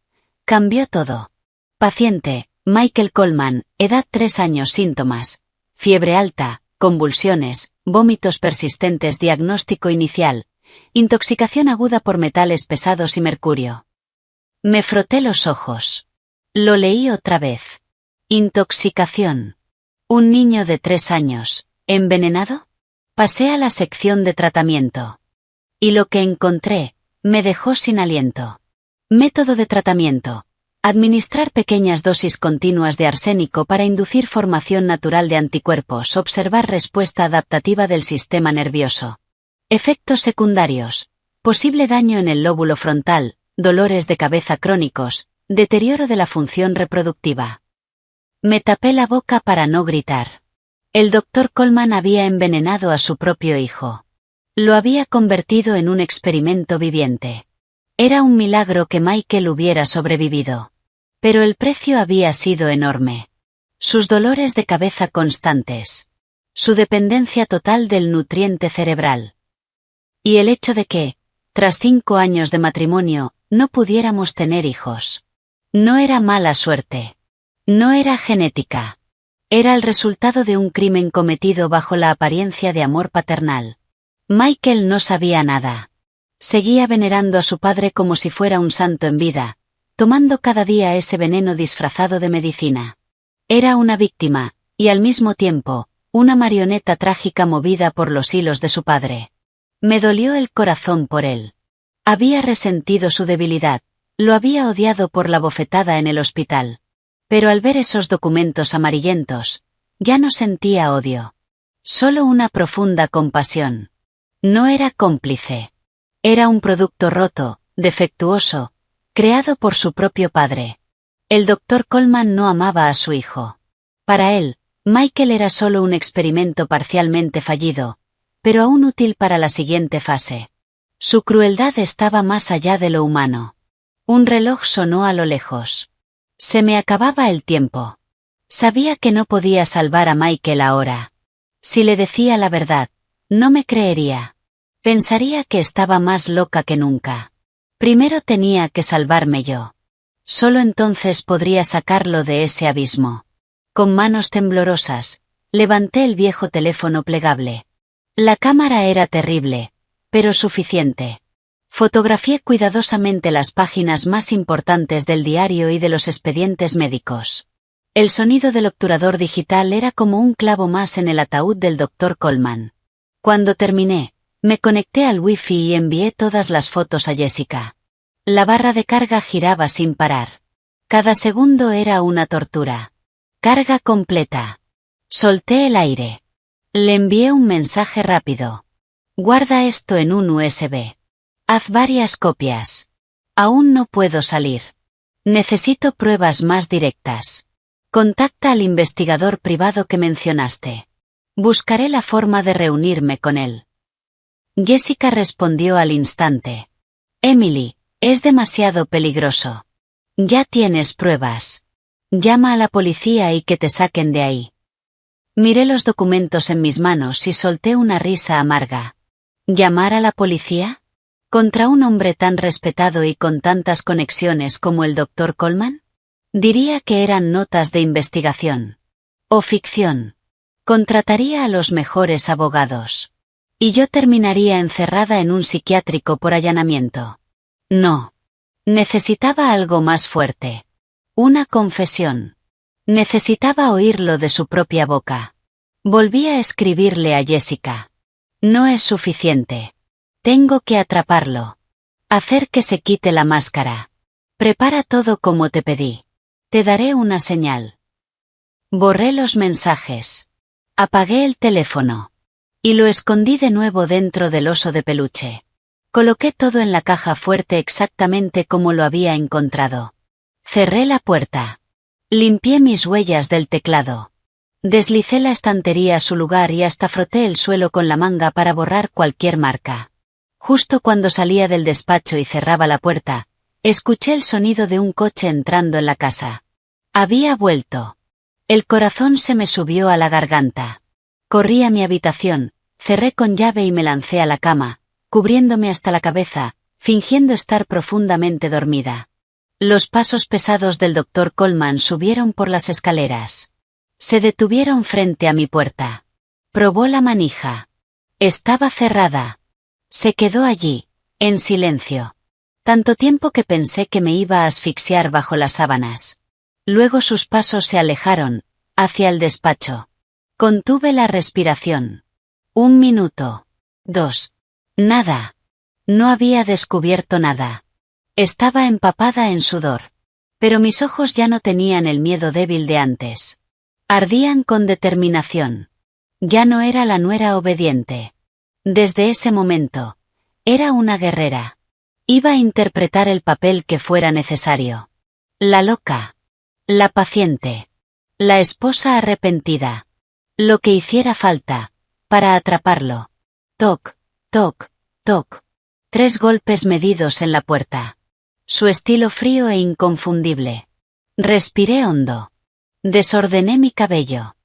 cambió todo. Paciente, Michael Coleman, edad 3 años, síntomas: fiebre alta, convulsiones, vómitos persistentes, diagnóstico inicial, intoxicación aguda por metales pesados y mercurio. Me froté los ojos. Lo leí otra vez. Intoxicación. ¿Un niño de 3 años, envenenado? Pasé a la sección de tratamiento. Y lo que encontré me dejó sin aliento. Método de tratamiento: administrar pequeñas dosis continuas de arsénico para inducir formación natural de anticuerpos. Observar respuesta adaptativa del sistema nervioso. Efectos secundarios: posible daño en el lóbulo frontal, dolores de cabeza crónicos, deterioro de la función reproductiva. Me tapé la boca para no gritar. El Dr. Coleman había envenenado a su propio hijo. Lo había convertido en un experimento viviente. Era un milagro que Michael hubiera sobrevivido. Pero el precio había sido enorme. Sus dolores de cabeza constantes. Su dependencia total del nutriente cerebral. Y el hecho de que, tras 5 años de matrimonio, no pudiéramos tener hijos. No era mala suerte. No era genética. Era el resultado de un crimen cometido bajo la apariencia de amor paternal. Michael no sabía nada. Seguía venerando a su padre como si fuera un santo en vida, tomando cada día ese veneno disfrazado de medicina. Era una víctima, y al mismo tiempo, una marioneta trágica movida por los hilos de su padre. Me dolió el corazón por él. Había resentido su debilidad, lo había odiado por la bofetada en el hospital. Pero al ver esos documentos amarillentos, ya no sentía odio. Solo una profunda compasión. No era cómplice. Era un producto roto, defectuoso, creado por su propio padre. El Dr. Coleman no amaba a su hijo. Para él, Michael era solo un experimento parcialmente fallido, pero aún útil para la siguiente fase. Su crueldad estaba más allá de lo humano. Un reloj sonó a lo lejos. Se me acababa el tiempo. Sabía que no podía salvar a Michael ahora. Si le decía la verdad, no me creería. Pensaría que estaba más loca que nunca. Primero tenía que salvarme yo. Solo entonces podría sacarlo de ese abismo. Con manos temblorosas, levanté el viejo teléfono plegable. La cámara era terrible, pero suficiente. Fotografié cuidadosamente las páginas más importantes del diario y de los expedientes médicos. El sonido del obturador digital era como un clavo más en el ataúd del Dr. Coleman. Cuando terminé, me conecté al wifi y envié todas las fotos a Jessica. La barra de carga giraba sin parar. Cada segundo era una tortura. Carga completa. Solté el aire. Le envié un mensaje rápido. Guarda esto en un USB. Haz varias copias. Aún no puedo salir. Necesito pruebas más directas. Contacta al investigador privado que mencionaste. Buscaré la forma de reunirme con él. Jessica respondió al instante. Emily, es demasiado peligroso. Ya tienes pruebas. Llama a la policía y que te saquen de ahí. Miré los documentos en mis manos y solté una risa amarga. ¿Llamar a la policía? ¿Contra un hombre tan respetado y con tantas conexiones como el Dr. Coleman? Diría que eran notas de investigación. O ficción. Contrataría a los mejores abogados. Y yo terminaría encerrada en un psiquiátrico por allanamiento. No. Necesitaba algo más fuerte. Una confesión. Necesitaba oírlo de su propia boca. Volví a escribirle a Jessica. No es suficiente. Tengo que atraparlo. Hacer que se quite la máscara. Prepara todo como te pedí. Te daré una señal. Borré los mensajes. Apagué el teléfono. Y lo escondí de nuevo dentro del oso de peluche. Coloqué todo en la caja fuerte exactamente como lo había encontrado. Cerré la puerta. Limpié mis huellas del teclado. Deslicé la estantería a su lugar y hasta froté el suelo con la manga para borrar cualquier marca. Justo cuando salía del despacho y cerraba la puerta, escuché el sonido de un coche entrando en la casa. Había vuelto. El corazón se me subió a la garganta. Corrí a mi habitación, cerré con llave y me lancé a la cama, cubriéndome hasta la cabeza, fingiendo estar profundamente dormida. Los pasos pesados del doctor Coleman subieron por las escaleras. Se detuvieron frente a mi puerta. Probó la manija. Estaba cerrada. Se quedó allí, en silencio. Tanto tiempo que pensé que me iba a asfixiar bajo las sábanas. Luego sus pasos se alejaron, hacia el despacho. Contuve la respiración. 1 minuto. 2. Nada. No había descubierto nada. Estaba empapada en sudor. Pero mis ojos ya no tenían el miedo débil de antes. Ardían con determinación. Ya no era la nuera obediente. Desde ese momento, era una guerrera. Iba a interpretar el papel que fuera necesario. La loca. La paciente. La esposa arrepentida. Lo que hiciera falta, para atraparlo. Toc, toc, toc. 3 golpes medidos en la puerta. Su estilo frío e inconfundible. Respiré hondo. Desordené mi cabello.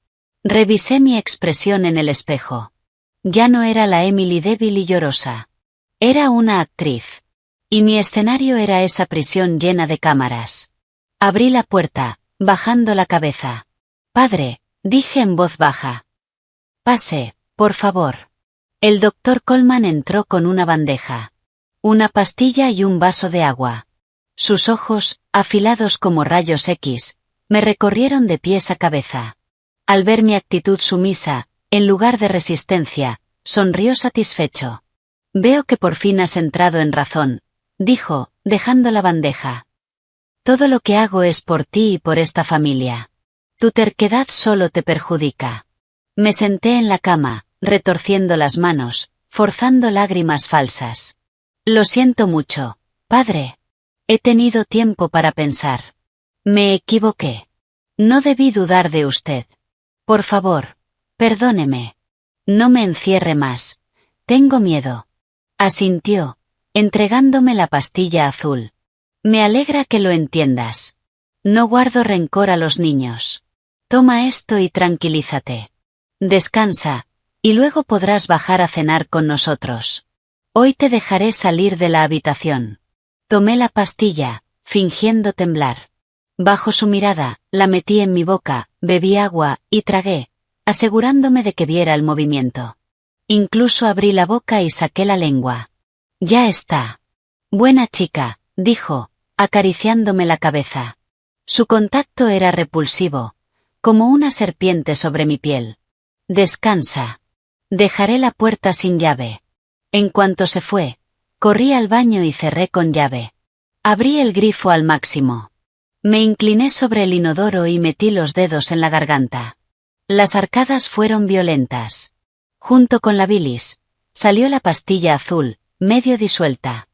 Revisé mi expresión en el espejo. Ya no era la Emily débil y llorosa. Era una actriz. Y mi escenario era esa prisión llena de cámaras. Abrí la puerta, bajando la cabeza. Padre, dije en voz baja. Pase, por favor. El doctor Coleman entró con una bandeja. Una pastilla y un vaso de agua. Sus ojos, afilados como rayos X, me recorrieron de pies a cabeza. Al ver mi actitud sumisa, en lugar de resistencia, sonrió satisfecho. Veo que por fin has entrado en razón, dijo, dejando la bandeja. Todo lo que hago es por ti y por esta familia. Tu terquedad solo te perjudica. Me senté en la cama, retorciendo las manos, forzando lágrimas falsas. Lo siento mucho, padre. He tenido tiempo para pensar. Me equivoqué. No debí dudar de usted. Por favor, perdóneme. No me encierre más. Tengo miedo. Asintió, entregándome la pastilla azul. Me alegra que lo entiendas. No guardo rencor a los niños. Toma esto y tranquilízate. Descansa, y luego podrás bajar a cenar con nosotros. Hoy te dejaré salir de la habitación. Tomé la pastilla, fingiendo temblar. Bajo su mirada, la metí en mi boca, bebí agua, y tragué, asegurándome de que viera el movimiento. Incluso abrí la boca y saqué la lengua. Ya está. Buena chica, dijo, acariciándome la cabeza. Su contacto era repulsivo, como una serpiente sobre mi piel. Descansa. Dejaré la puerta sin llave. En cuanto se fue, corrí al baño y cerré con llave. Abrí el grifo al máximo. Me incliné sobre el inodoro y metí los dedos en la garganta. Las arcadas fueron violentas. Junto con la bilis, salió la pastilla azul, medio disuelta.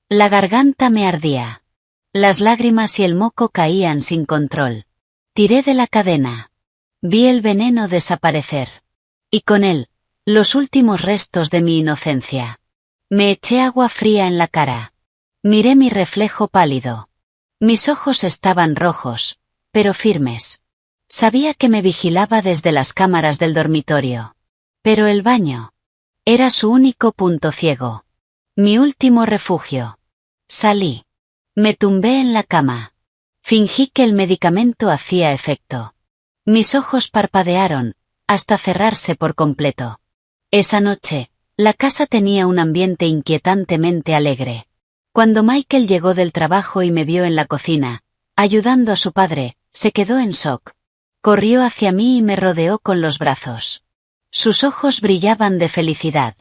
La garganta me ardía. Las lágrimas y el moco caían sin control. Tiré de la cadena. Vi el veneno desaparecer. Y con él, los últimos restos de mi inocencia. Me eché agua fría en la cara. Miré mi reflejo pálido. Mis ojos estaban rojos, pero firmes. Sabía que me vigilaba desde las cámaras del dormitorio. Pero el baño era su único punto ciego. Mi último refugio. Salí. Me tumbé en la cama. Fingí que el medicamento hacía efecto. Mis ojos parpadearon, hasta cerrarse por completo. Esa noche, la casa tenía un ambiente inquietantemente alegre. Cuando Michael llegó del trabajo y me vio en la cocina, ayudando a su padre, se quedó en shock. Corrió hacia mí y me rodeó con los brazos. Sus ojos brillaban de felicidad.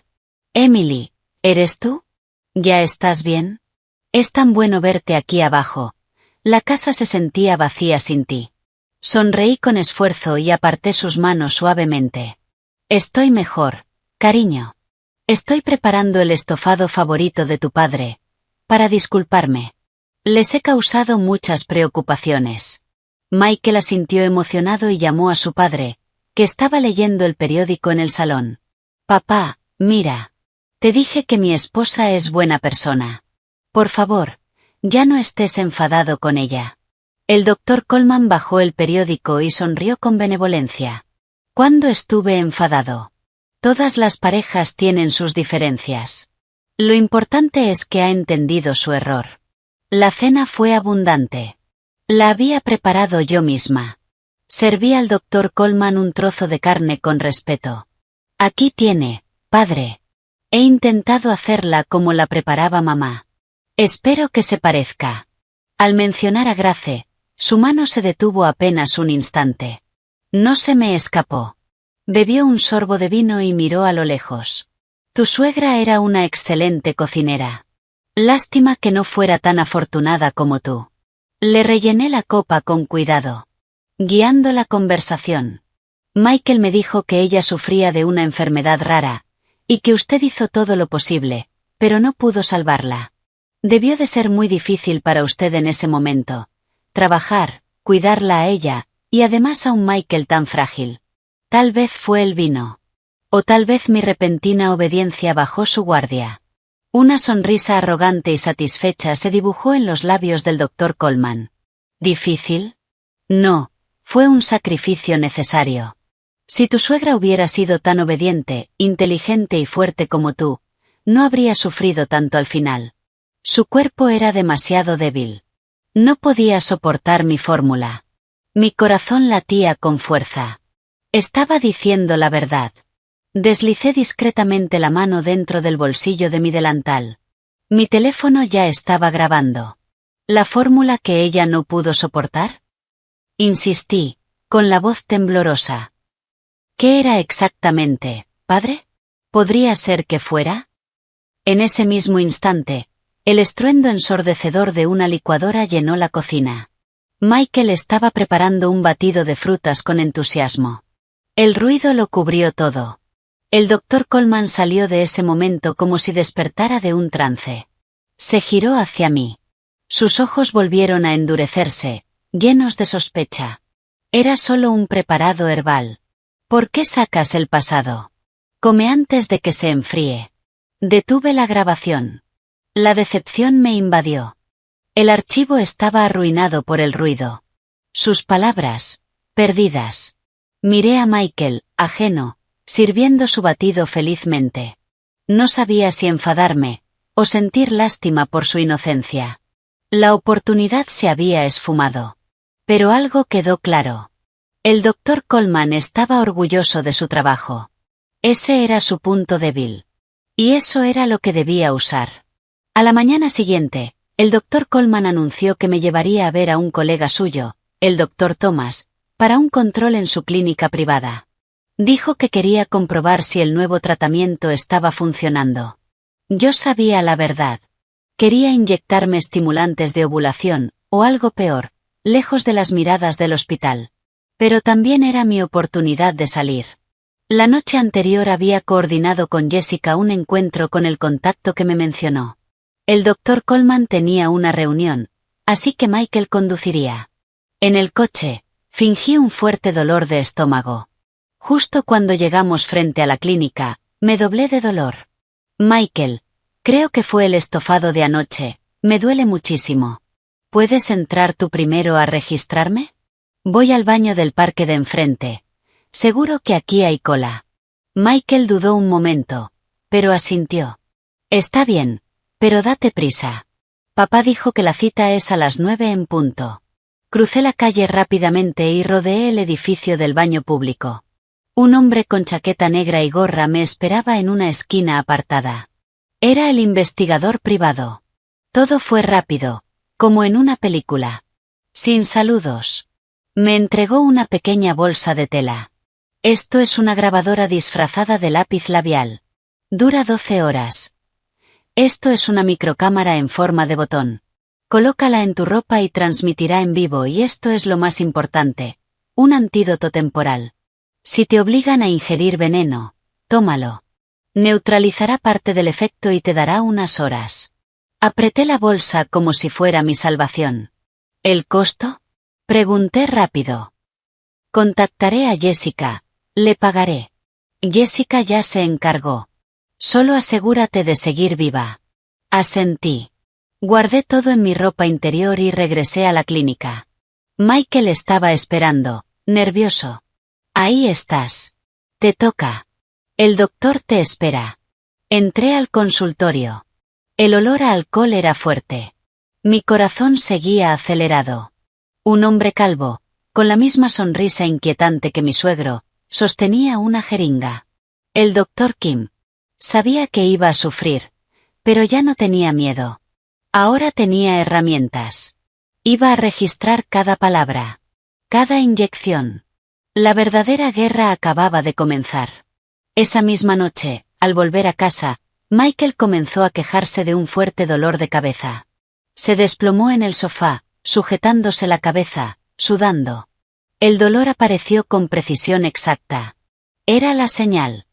Emily, ¿eres tú? ¿Ya estás bien? Es tan bueno verte aquí abajo. La casa se sentía vacía sin ti. Sonreí con esfuerzo y aparté sus manos suavemente. Estoy mejor, cariño. Estoy preparando el estofado favorito de tu padre. Para disculparme. Les he causado muchas preocupaciones. Michael asintió emocionado y llamó a su padre, que estaba leyendo el periódico en el salón. Papá, mira. Te dije que mi esposa es buena persona. Por favor, ya no estés enfadado con ella. El doctor Coleman bajó el periódico y sonrió con benevolencia. ¿Cuándo estuve enfadado? Todas las parejas tienen sus diferencias. Lo importante es que ha entendido su error. La cena fue abundante. La había preparado yo misma. Serví al doctor Coleman un trozo de carne con respeto. Aquí tiene, padre. He intentado hacerla como la preparaba mamá. Espero que se parezca. Al mencionar a Grace, su mano se detuvo apenas un instante. No se me escapó. Bebió un sorbo de vino y miró a lo lejos. Tu suegra era una excelente cocinera. Lástima que no fuera tan afortunada como tú. Le rellené la copa con cuidado, guiando la conversación. Michael me dijo que ella sufría de una enfermedad rara, y que usted hizo todo lo posible, pero no pudo salvarla. Debió de ser muy difícil para usted en ese momento. Trabajar, cuidarla a ella, y además a un Michael tan frágil. Tal vez fue el vino. O tal vez mi repentina obediencia bajó su guardia. Una sonrisa arrogante y satisfecha se dibujó en los labios del doctor Coleman. ¿Difícil? No, fue un sacrificio necesario. Si tu suegra hubiera sido tan obediente, inteligente y fuerte como tú, no habría sufrido tanto al final. Su cuerpo era demasiado débil. No podía soportar mi fórmula. Mi corazón latía con fuerza. Estaba diciendo la verdad. Deslicé discretamente la mano dentro del bolsillo de mi delantal. Mi teléfono ya estaba grabando. ¿La fórmula que ella no pudo soportar? Insistí, con la voz temblorosa. ¿Qué era exactamente, padre? ¿Podría ser que fuera? En ese mismo instante, el estruendo ensordecedor de una licuadora llenó la cocina. Michael estaba preparando un batido de frutas con entusiasmo. El ruido lo cubrió todo. El doctor Coleman salió de ese momento como si despertara de un trance. Se giró hacia mí. Sus ojos volvieron a endurecerse, llenos de sospecha. Era solo un preparado herbal. ¿Por qué sacas el pasado? Come antes de que se enfríe. Detuve la grabación. La decepción me invadió. El archivo estaba arruinado por el ruido. Sus palabras, perdidas. Miré a Michael, ajeno, sirviendo su batido felizmente. No sabía si enfadarme, o sentir lástima por su inocencia. La oportunidad se había esfumado. Pero algo quedó claro. El doctor Coleman estaba orgulloso de su trabajo. Ese era su punto débil. Y eso era lo que debía usar. A la mañana siguiente, el doctor Coleman anunció que me llevaría a ver a un colega suyo, el doctor Thomas, para un control en su clínica privada. Dijo que quería comprobar si el nuevo tratamiento estaba funcionando. Yo sabía la verdad. Quería inyectarme estimulantes de ovulación, o algo peor, lejos de las miradas del hospital. Pero también era mi oportunidad de salir. La noche anterior había coordinado con Jessica un encuentro con el contacto que me mencionó. El doctor Coleman tenía una reunión, así que Michael conduciría. En el coche, fingí un fuerte dolor de estómago. Justo cuando llegamos frente a la clínica, me doblé de dolor. Michael, creo que fue el estofado de anoche, me duele muchísimo. ¿Puedes entrar tú primero a registrarme? Voy al baño del parque de enfrente. Seguro que aquí hay cola. Michael dudó un momento, pero asintió. Está bien, pero date prisa. Papá dijo que la cita es a las 9 en punto. Crucé la calle rápidamente y rodeé el edificio del baño público. Un hombre con chaqueta negra y gorra me esperaba en una esquina apartada. Era el investigador privado. Todo fue rápido, como en una película. Sin saludos. Me entregó una pequeña bolsa de tela. Esto es una grabadora disfrazada de lápiz labial. Dura 12 horas. Esto es una microcámara en forma de botón. Colócala en tu ropa y transmitirá en vivo, y esto es lo más importante, un antídoto temporal. Si te obligan a ingerir veneno, tómalo. Neutralizará parte del efecto y te dará unas horas. Apreté la bolsa como si fuera mi salvación. ¿El costo? Pregunté rápido. Contactaré a Jessica, le pagaré. Jessica ya se encargó. Solo asegúrate de seguir viva. Asentí. Guardé todo en mi ropa interior y regresé a la clínica. Michael estaba esperando, nervioso. Ahí estás. Te toca. El doctor te espera. Entré al consultorio. El olor a alcohol era fuerte. Mi corazón seguía acelerado. Un hombre calvo, con la misma sonrisa inquietante que mi suegro, sostenía una jeringa. El doctor Kim. Sabía que iba a sufrir, pero ya no tenía miedo. Ahora tenía herramientas. Iba a registrar cada palabra, cada inyección. La verdadera guerra acababa de comenzar. Esa misma noche, al volver a casa, Michael comenzó a quejarse de un fuerte dolor de cabeza. Se desplomó en el sofá, sujetándose la cabeza, sudando. El dolor apareció con precisión exacta. Era la señal.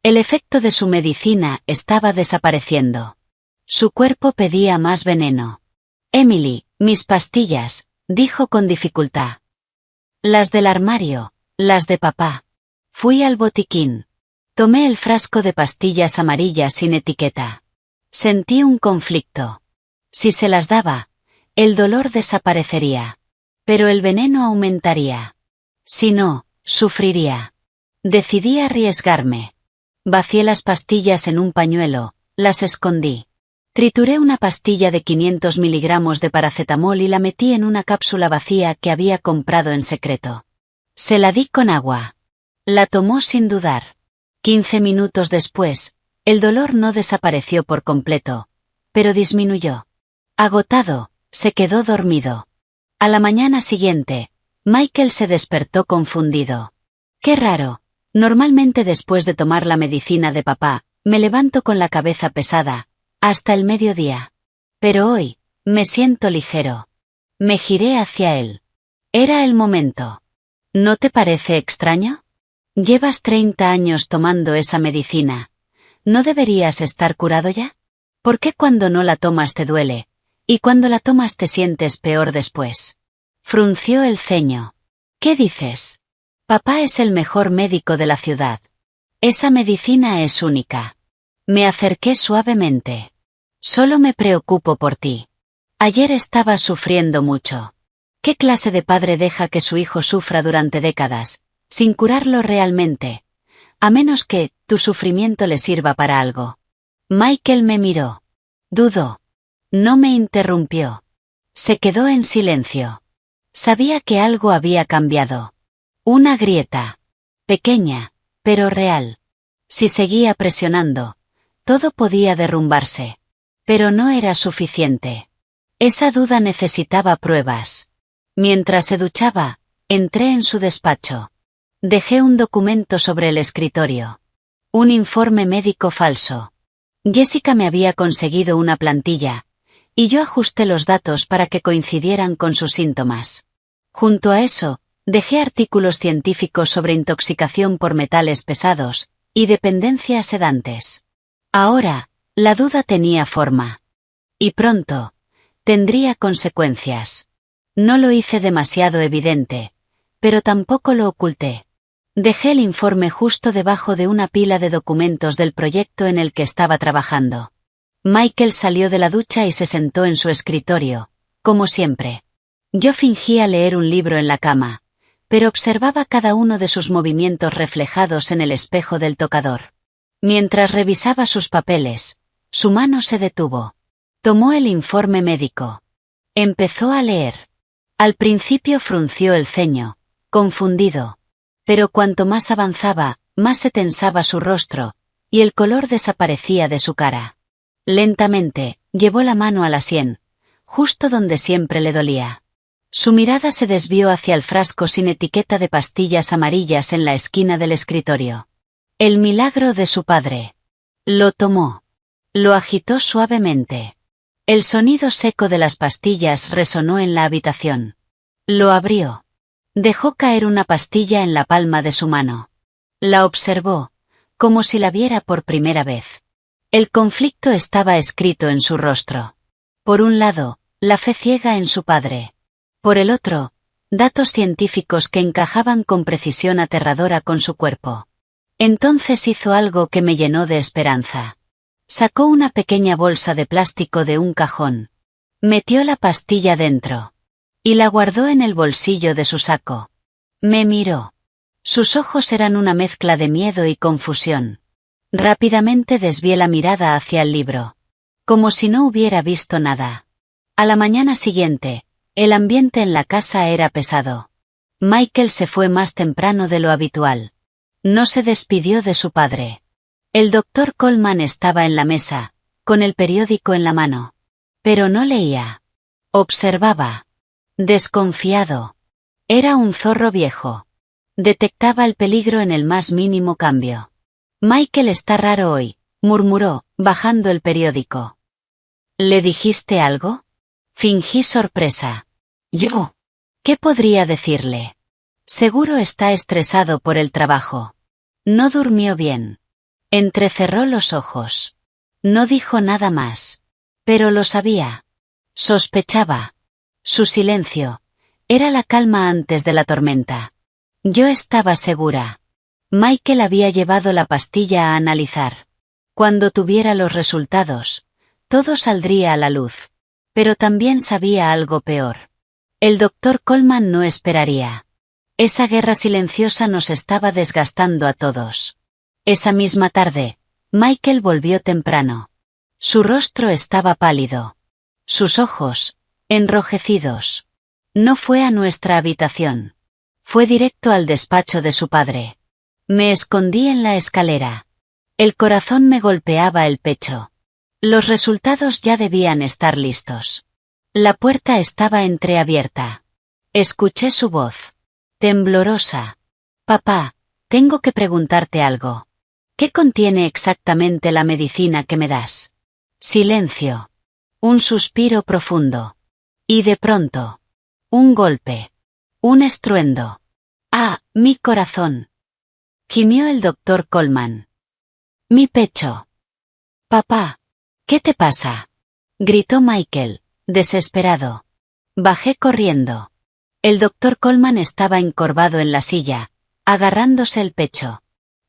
El efecto de su medicina estaba desapareciendo. Su cuerpo pedía más veneno. Emily, mis pastillas, dijo con dificultad. Las del armario, las de papá. Fui al botiquín. Tomé el frasco de pastillas amarillas sin etiqueta. Sentí un conflicto. Si se las daba, el dolor desaparecería. Pero el veneno aumentaría. Si no, sufriría. Decidí arriesgarme. Vacié las pastillas en un pañuelo, las escondí. Trituré una pastilla de 500 miligramos de paracetamol y la metí en una cápsula vacía que había comprado en secreto. Se la di con agua. La tomó sin dudar. 15 minutos después, el dolor no desapareció por completo, pero disminuyó. Agotado, se quedó dormido. A la mañana siguiente, Michael se despertó confundido. Qué raro, normalmente después de tomar la medicina de papá, me levanto con la cabeza pesada, hasta el mediodía. Pero hoy, me siento ligero. Me giré hacia él. Era el momento. ¿No te parece extraño? Llevas 30 años tomando esa medicina. ¿No deberías estar curado ya? ¿Por qué cuando no la tomas te duele, y cuando la tomas te sientes peor después? Frunció el ceño. ¿Qué dices? Papá es el mejor médico de la ciudad. Esa medicina es única. Me acerqué suavemente. Solo me preocupo por ti. Ayer estabas sufriendo mucho. ¿Qué clase de padre deja que su hijo sufra durante décadas, sin curarlo realmente? A menos que tu sufrimiento le sirva para algo. Michael me miró. Dudó. No me interrumpió. Se quedó en silencio. Sabía que algo había cambiado. Una grieta. Pequeña, pero real. Si seguía presionando, todo podía derrumbarse. Pero no era suficiente. Esa duda necesitaba pruebas. Mientras se duchaba, entré en su despacho. Dejé un documento sobre el escritorio. Un informe médico falso. Jessica me había conseguido una plantilla, y yo ajusté los datos para que coincidieran con sus síntomas. Junto a eso, dejé artículos científicos sobre intoxicación por metales pesados y dependencia a sedantes. Ahora, la duda tenía forma. Y pronto, tendría consecuencias. No lo hice demasiado evidente, pero tampoco lo oculté. Dejé el informe justo debajo de una pila de documentos del proyecto en el que estaba trabajando. Michael salió de la ducha y se sentó en su escritorio, como siempre. Yo fingía leer un libro en la cama, pero observaba cada uno de sus movimientos reflejados en el espejo del tocador. Mientras revisaba sus papeles, su mano se detuvo. Tomó el informe médico. Empezó a leer. Al principio frunció el ceño, confundido. Pero cuanto más avanzaba, más se tensaba su rostro, y el color desaparecía de su cara. Lentamente, Llevó la mano a la sien, justo donde siempre le dolía. Su mirada se desvió hacia el frasco sin etiqueta de pastillas amarillas en la esquina del escritorio. El milagro de su padre. Lo tomó. Lo agitó suavemente. El sonido seco de las pastillas resonó en la habitación. Lo abrió. Dejó caer una pastilla en la palma de su mano. La observó, como si la viera por primera vez. El conflicto estaba escrito en su rostro. Por un lado, la fe ciega en su padre. Por el otro, datos científicos que encajaban con precisión aterradora con su cuerpo. Entonces hizo algo que me llenó de esperanza. Sacó una pequeña bolsa de plástico de un cajón. Metió la pastilla dentro. Y la guardó en el bolsillo de su saco. Me miró. Sus ojos eran una mezcla de miedo y confusión. Rápidamente desvié la mirada hacia el libro. Como si no hubiera visto nada. A la mañana siguiente, el ambiente en la casa era pesado. Michael se fue más temprano de lo habitual. No se despidió de su padre. El doctor Coleman estaba en la mesa, con el periódico en la mano. Pero no leía. Observaba. Desconfiado. Era un zorro viejo. Detectaba el peligro en el más mínimo cambio. Michael está raro hoy, murmuró, bajando el periódico. ¿Le dijiste algo? Fingí sorpresa. ¿Yo? ¿Qué podría decirle? Seguro está estresado por el trabajo. No durmió bien. Entrecerró los ojos. No dijo nada más. Pero lo sabía. Sospechaba. Su silencio. Era la calma antes de la tormenta. Yo estaba segura. Michael había llevado la pastilla a analizar. Cuando tuviera los resultados, todo saldría a la luz. Pero también sabía algo peor. El doctor Coleman no esperaría. Esa guerra silenciosa nos estaba desgastando a todos. Esa misma tarde, Michael volvió temprano. Su rostro estaba pálido. Sus ojos, enrojecidos. No fue a nuestra habitación. Fue directo al despacho de su padre. Me escondí en la escalera. El corazón me golpeaba el pecho. Los resultados ya debían estar listos. La puerta estaba entreabierta. Escuché su voz. Temblorosa. Papá, tengo que preguntarte algo. ¿Qué contiene exactamente la medicina que me das? Silencio. Un suspiro profundo. Y de pronto. Un golpe. Un estruendo. ¡Ah, mi corazón! Gimió el doctor Coleman. Mi pecho. Papá, ¿qué te pasa? Gritó Michael, desesperado. Bajé corriendo. El doctor Coleman estaba encorvado en la silla, agarrándose el pecho.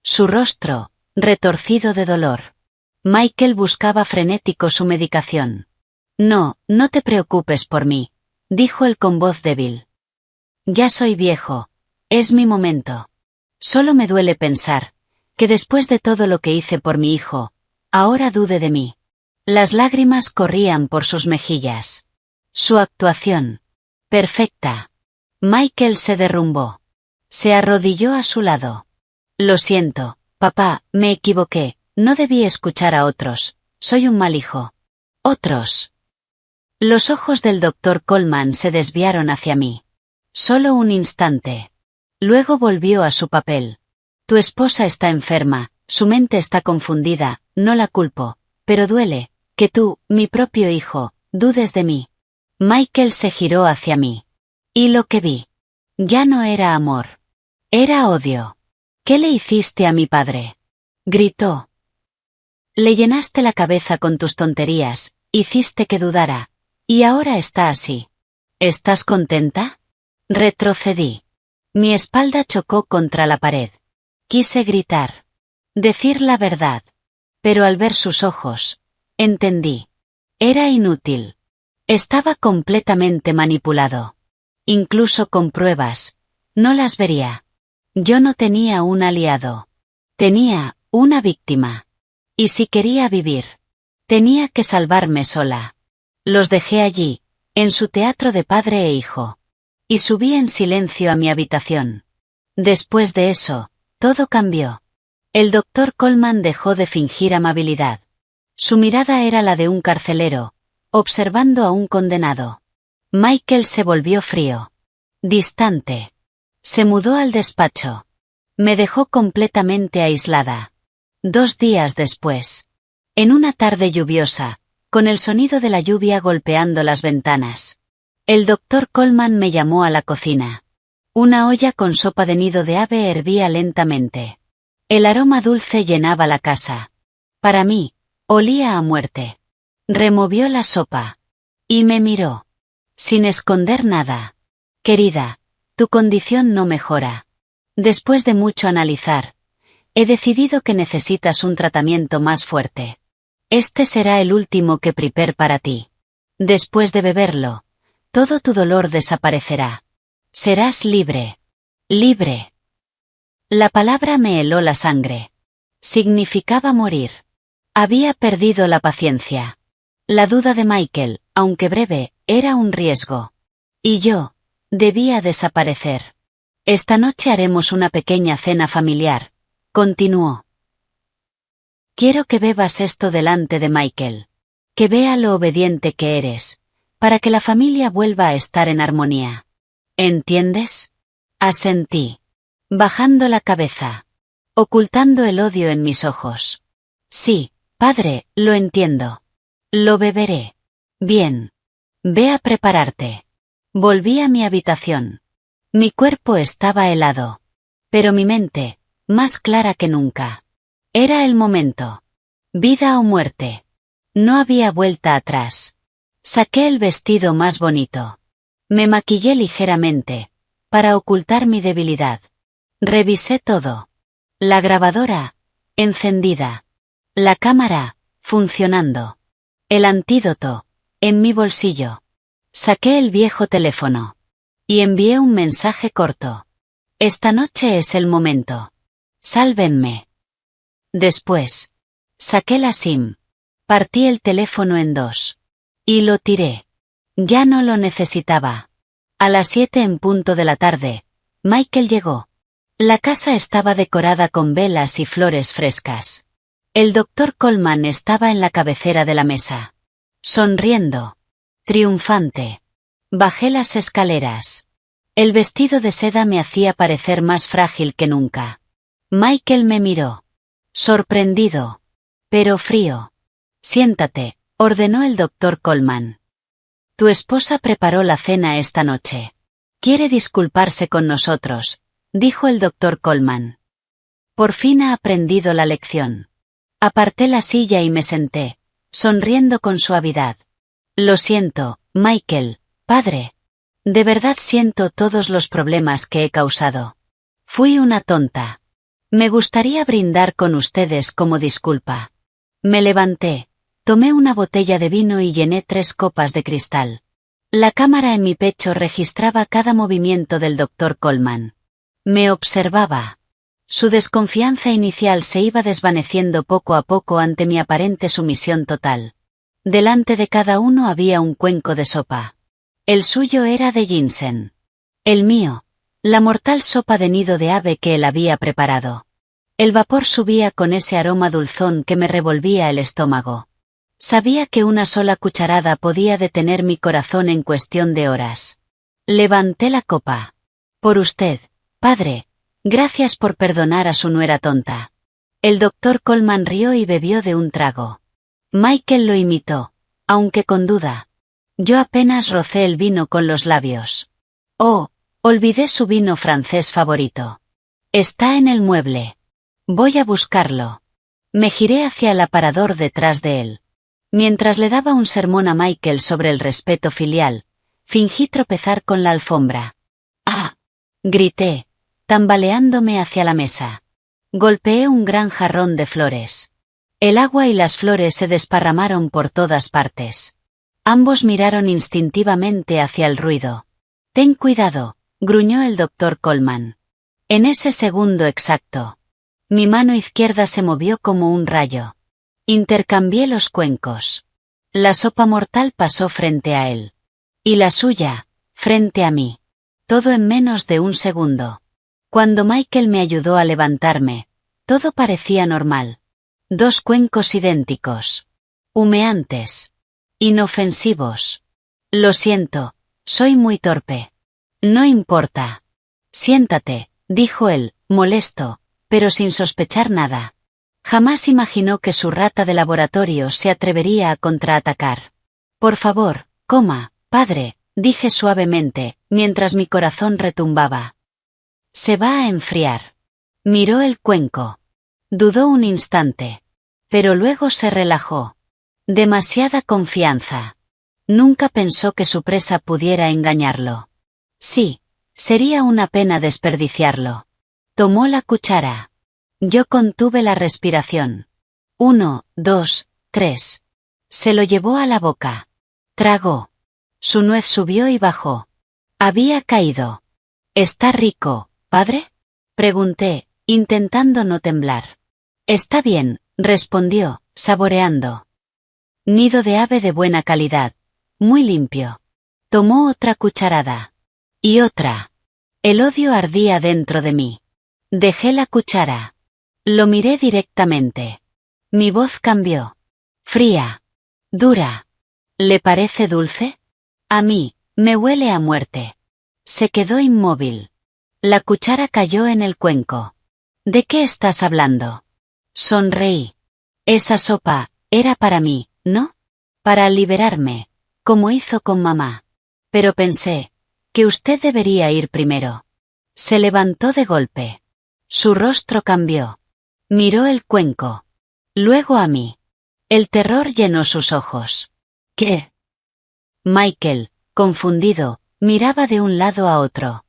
Su rostro, retorcido de dolor. Michael buscaba frenético su medicación. No, no te preocupes por mí, dijo él con voz débil. Ya soy viejo. Es mi momento. Solo me duele pensar que después de todo lo que hice por mi hijo, ahora dude de mí. Las lágrimas corrían por sus mejillas. Su actuación. Perfecta. Michael se derrumbó. Se arrodilló a su lado. Lo siento, papá, me equivoqué, no debí escuchar a otros, soy un mal hijo. ¿Otros? Los ojos del doctor Coleman se desviaron hacia mí. Solo un instante. Luego volvió a su papel. Tu esposa está enferma, su mente está confundida, no la culpo, pero duele, que tú, mi propio hijo, dudes de mí. Michael se giró hacia mí. Y lo que vi. Ya no era amor. Era odio. ¿Qué le hiciste a mi padre? Gritó. Le llenaste la cabeza con tus tonterías, hiciste que dudara. Y ahora está así. ¿Estás contenta? Retrocedí. Mi espalda chocó contra la pared. Quise gritar. Decir la verdad. Pero al ver sus ojos, entendí. Era inútil. Estaba completamente manipulado. Incluso con pruebas, no las vería. Yo no tenía un aliado. Tenía una víctima. Y si quería vivir, tenía que salvarme sola. Los dejé allí, en su teatro de padre e hijo. Y subí en silencio a mi habitación. Después de eso, todo cambió. El doctor Coleman dejó de fingir amabilidad. Su mirada era la de un carcelero, observando a un condenado. Michael se volvió frío. Distante. Se mudó al despacho. Me dejó completamente aislada. 2 días después. En una tarde lluviosa, con el sonido de la lluvia golpeando las ventanas. El doctor Coleman me llamó a la cocina. Una olla con sopa de nido de ave hervía lentamente. El aroma dulce llenaba la casa. Para mí, olía a muerte. Removió la sopa. Y me miró. Sin esconder nada. Querida, tu condición no mejora. Después de mucho analizar, he decidido que necesitas un tratamiento más fuerte. Este será el último que prepare para ti. Después de beberlo, todo tu dolor desaparecerá. Serás libre. Libre. La palabra me heló la sangre. Significaba morir. Había perdido la paciencia. La duda de Michael, aunque breve, era un riesgo. Y yo, debía desaparecer. Esta noche haremos una pequeña cena familiar, continuó. Quiero que bebas esto delante de Michael. Que vea lo obediente que eres, para que la familia vuelva a estar en armonía. ¿Entiendes? Asentí. Bajando la cabeza. Ocultando el odio en mis ojos. Sí, padre, lo entiendo. Lo beberé. Bien. Ve a prepararte. Volví a mi habitación. Mi cuerpo estaba helado. Pero mi mente, más clara que nunca. Era el momento. Vida o muerte. No había vuelta atrás. Saqué el vestido más bonito. Me maquillé ligeramente, para ocultar mi debilidad. Revisé todo. La grabadora, encendida. La cámara, funcionando. El antídoto, en mi bolsillo. Saqué el viejo teléfono. Y envié un mensaje corto. Esta noche es el momento. Sálvenme. Después. Saqué la SIM. Partí el teléfono en 2. Y lo tiré. Ya no lo necesitaba. A las 7 en punto de la tarde, Michael llegó. La casa estaba decorada con velas y flores frescas. El doctor Coleman estaba en la cabecera de la mesa. Sonriendo. Triunfante. Bajé las escaleras. El vestido de seda me hacía parecer más frágil que nunca. Michael me miró. Sorprendido. Pero frío. Siéntate, ordenó el doctor Coleman. Tu esposa preparó la cena esta noche. Quiere disculparse con nosotros, dijo el doctor Coleman. Por fin ha aprendido la lección. Aparté la silla y me senté, sonriendo con suavidad. Lo siento, Michael, padre. De verdad siento todos los problemas que he causado. Fui una tonta. Me gustaría brindar con ustedes como disculpa. Me levanté, tomé una botella de vino y llené 3 copas de cristal. La cámara en mi pecho registraba cada movimiento del doctor Coleman. Me observaba. Su desconfianza inicial se iba desvaneciendo poco a poco ante mi aparente sumisión total. Delante de cada uno había un cuenco de sopa. El suyo era de ginseng. El mío, la mortal sopa de nido de ave que él había preparado. El vapor subía con ese aroma dulzón que me revolvía el estómago. Sabía que una sola cucharada podía detener mi corazón en cuestión de horas. Levanté la copa. Por usted, padre, gracias por perdonar a su nuera tonta. El doctor Coleman rió y bebió de un trago. Michael lo imitó, aunque con duda. Yo apenas rocé el vino con los labios. Oh, olvidé su vino francés favorito. Está en el mueble. Voy a buscarlo. Me giré hacia el aparador detrás de él. Mientras le daba un sermón a Michael sobre el respeto filial, fingí tropezar con la alfombra. ¡Ah! Grité, tambaleándome hacia la mesa. Golpeé un gran jarrón de flores. El agua y las flores se desparramaron por todas partes. Ambos miraron instintivamente hacia el ruido. Ten cuidado, gruñó el doctor Coleman. En ese segundo exacto, mi mano izquierda se movió como un rayo. Intercambié los cuencos. La sopa mortal pasó frente a él. Y la suya, frente a mí. Todo en menos de un segundo. Cuando Michael me ayudó a levantarme, todo parecía normal. 2 cuencos idénticos. Humeantes. Inofensivos. Lo siento, soy muy torpe. No importa. Siéntate, dijo él, molesto, pero sin sospechar nada. Jamás imaginó que su rata de laboratorio se atrevería a contraatacar. Por favor, coma, padre, dije suavemente, mientras mi corazón retumbaba. Se va a enfriar. Miró el cuenco. Dudó un instante. Pero luego se relajó. Demasiada confianza. Nunca pensó que su presa pudiera engañarlo. Sí, sería una pena desperdiciarlo. Tomó la cuchara. Yo contuve la respiración. 1, 2, 3. Se lo llevó a la boca. Tragó. Su nuez subió y bajó. Había caído. ¿Está rico, padre? Pregunté, intentando no temblar. Está bien, respondió, saboreando. Nido de ave de buena calidad. Muy limpio. Tomó otra cucharada. Y otra. El odio ardía dentro de mí. Dejé la cuchara. Lo miré directamente. Mi voz cambió. Fría. Dura. ¿Le parece dulce? A mí, me huele a muerte. Se quedó inmóvil. La cuchara cayó en el cuenco. ¿De qué estás hablando? Sonreí. Esa sopa, era para mí, ¿no? Para liberarme, como hizo con mamá. Pero pensé, que usted debería ir primero. Se levantó de golpe. Su rostro cambió. Miró el cuenco. Luego a mí. El terror llenó sus ojos. ¿Qué? Michael, confundido, miraba de un lado a otro.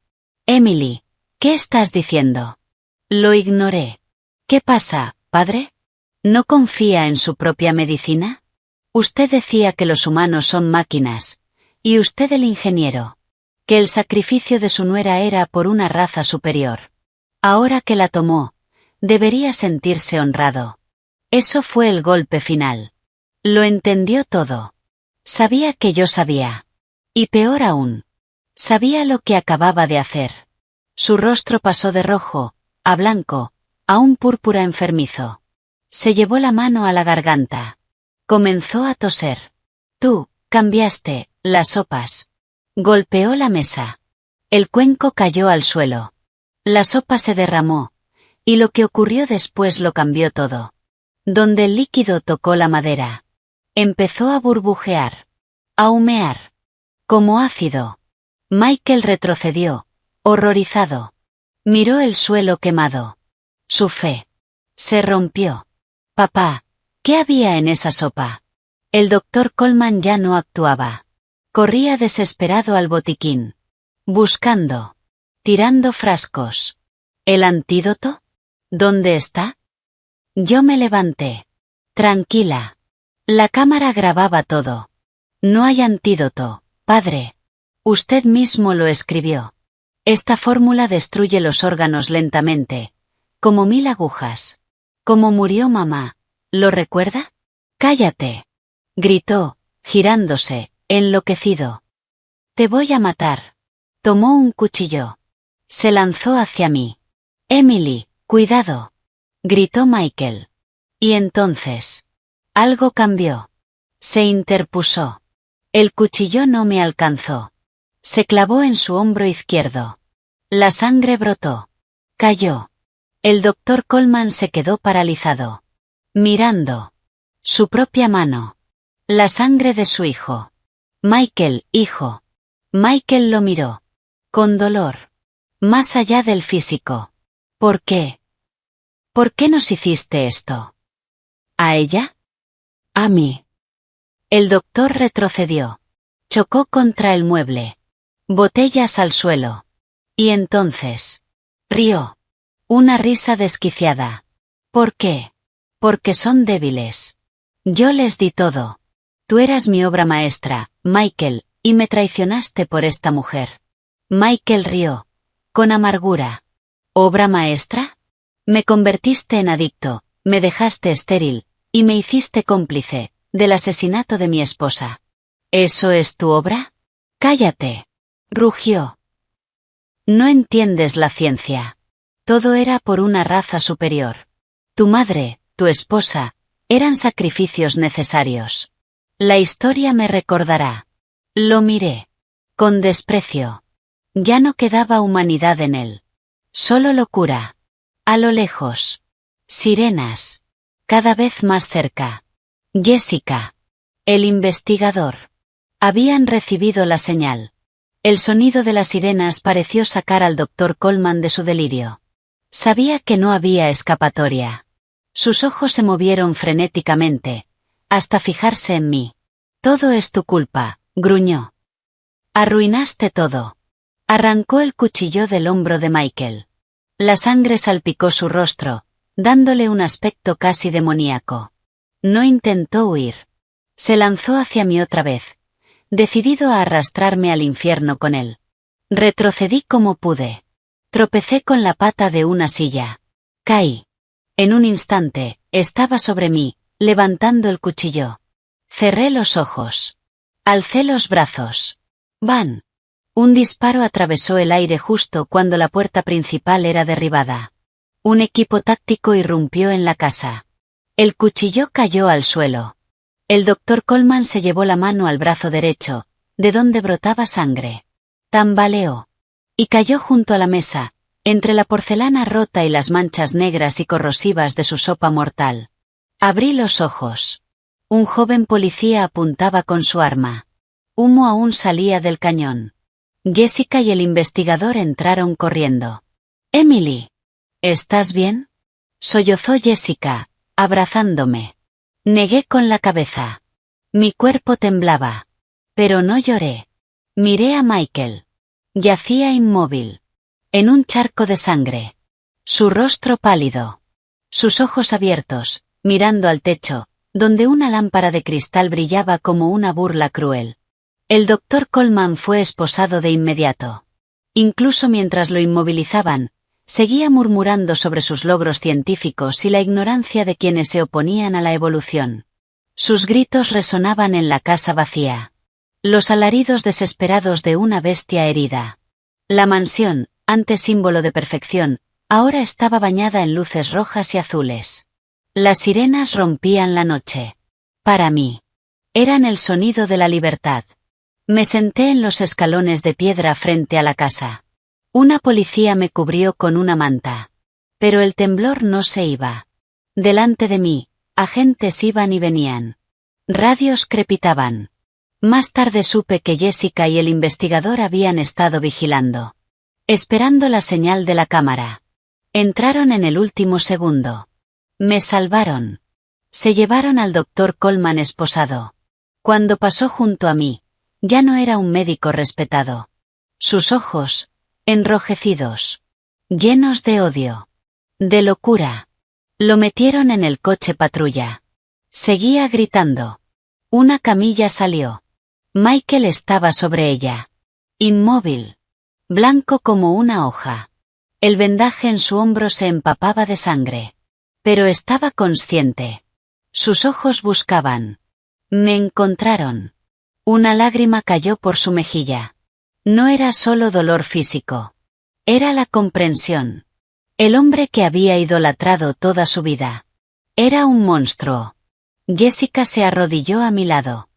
Emily, ¿qué estás diciendo? Lo ignoré. ¿Qué pasa, padre? ¿No confía en su propia medicina? Usted decía que los humanos son máquinas, y usted el ingeniero. Que el sacrificio de su nuera era por una raza superior. Ahora que la tomó, debería sentirse honrado. Eso fue el golpe final. Lo entendió todo. Sabía que yo sabía. Y peor aún. Sabía lo que acababa de hacer. Su rostro pasó de rojo, a blanco, a un púrpura enfermizo. Se llevó la mano a la garganta. Comenzó a toser. Tú, cambiaste, las sopas. Golpeó la mesa. El cuenco cayó al suelo. La sopa se derramó, y lo que ocurrió después lo cambió todo. Donde el líquido tocó la madera. Empezó a burbujear. A humear. Como ácido. Michael retrocedió, horrorizado. Miró el suelo quemado. Su fe. Se rompió. Papá, ¿qué había en esa sopa? El doctor Coleman ya no actuaba. Corría desesperado al botiquín. Buscando. Tirando frascos. ¿El antídoto? ¿Dónde está? Yo me levanté. Tranquila. La cámara grababa todo. No hay antídoto, padre. Usted mismo lo escribió. Esta fórmula destruye los órganos lentamente. Como 1000 agujas. Como murió mamá. ¿Lo recuerda? Cállate. Gritó, girándose, enloquecido. Te voy a matar. Tomó un cuchillo. Se lanzó hacia mí. Emily, cuidado. Gritó Michael. Y entonces. Algo cambió. Se interpuso. El cuchillo no me alcanzó. Se clavó en su hombro izquierdo. La sangre brotó. Cayó. El doctor Coleman se quedó paralizado. Mirando. Su propia mano. La sangre de su hijo. Michael, hijo. Michael lo miró. Con dolor. Más allá del físico. ¿Por qué? ¿Por qué nos hiciste esto? ¿A ella? A mí. El doctor retrocedió. Chocó contra el mueble. Botellas al suelo. Y entonces. Rió. Una risa desquiciada. ¿Por qué? Porque son débiles. Yo les di todo. Tú eras mi obra maestra, Michael, y me traicionaste por esta mujer. Michael rió. Con amargura. ¿Obra maestra? Me convertiste en adicto, me dejaste estéril, y me hiciste cómplice del asesinato de mi esposa. ¿Eso es tu obra? Cállate. Rugió. No entiendes la ciencia. Todo era por una raza superior. Tu madre, tu esposa, Eran sacrificios necesarios. La historia me recordará. Lo miré. Con desprecio. Ya no quedaba humanidad en él. Solo locura. A lo lejos. Sirenas. Cada vez más cerca. Jessica. El investigador. Habían recibido la señal. El sonido de las sirenas pareció sacar al doctor Coleman de su delirio. Sabía que no había escapatoria. Sus ojos se movieron frenéticamente, hasta fijarse en mí. Todo es tu culpa, gruñó. Arruinaste todo. Arrancó el cuchillo del hombro de Michael. La sangre salpicó su rostro, dándole un aspecto casi demoníaco. No intentó huir. Se lanzó hacia mí otra vez, decidido a arrastrarme al infierno con él. Retrocedí como pude. Tropecé con la pata de una silla. Caí. En un instante, estaba sobre mí, levantando el cuchillo. Cerré los ojos. Alcé los brazos. ¡Van! Un disparo atravesó el aire justo cuando la puerta principal era derribada. Un equipo táctico irrumpió en la casa. El cuchillo cayó al suelo. El doctor Coleman se llevó la mano al brazo derecho, de donde brotaba sangre. Tambaleó. Y cayó junto a la mesa, entre la porcelana rota y las manchas negras y corrosivas de su sopa mortal. Abrí los ojos. Un joven policía apuntaba con su arma. Humo aún salía del cañón. Jessica y el investigador entraron corriendo. «Emily, ¿estás bien?», sollozó Jessica, abrazándome. Negué con la cabeza. Mi cuerpo temblaba. Pero no lloré. Miré a Michael. Yacía inmóvil. En un charco de sangre. Su rostro pálido. Sus ojos abiertos, mirando al techo, donde una lámpara de cristal brillaba como una burla cruel. El doctor Coleman fue esposado de inmediato. Incluso mientras lo inmovilizaban, seguía murmurando sobre sus logros científicos y la ignorancia de quienes se oponían a la evolución. Sus gritos resonaban en la casa vacía. Los alaridos desesperados de una bestia herida. La mansión, antes símbolo de perfección, ahora estaba bañada en luces rojas y azules. Las sirenas rompían la noche. Para mí. Eran el sonido de la libertad. Me senté en los escalones de piedra frente a la casa. Una policía me cubrió con una manta. Pero el temblor no se iba. Delante de mí, agentes iban y venían. Radios crepitaban. Más tarde supe que Jessica y el investigador habían estado vigilando. Esperando la señal de la cámara. Entraron en el último segundo. Me salvaron. Se llevaron al doctor Coleman esposado. Cuando pasó junto a mí, ya no era un médico respetado. Sus ojos, enrojecidos, llenos de odio, de locura. Lo metieron en el coche patrulla. Seguía gritando. Una camilla salió. Michael estaba sobre ella. Inmóvil. Blanco como una hoja. El vendaje en su hombro se empapaba de sangre. Pero estaba consciente. Sus ojos buscaban. Me encontraron. Una lágrima cayó por su mejilla. No era solo dolor físico. Era la comprensión. El hombre que había idolatrado toda su vida. Era un monstruo. Jessica se arrodilló a mi lado.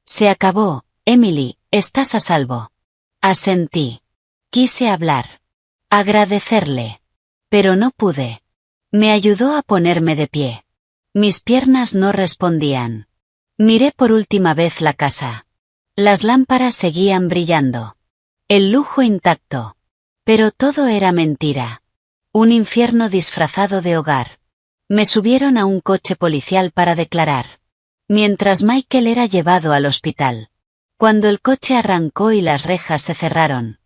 Se acabó, Emily, estás a salvo. Asentí. Quise hablar. Agradecerle. Pero no pude. Me ayudó a ponerme de pie. Mis piernas no respondían. Miré por última vez la casa. Las lámparas seguían brillando. El lujo intacto. Pero todo era mentira. Un infierno disfrazado de hogar. Me subieron a un coche policial para declarar. Mientras Michael era llevado al hospital. Cuando el coche arrancó y las rejas se cerraron.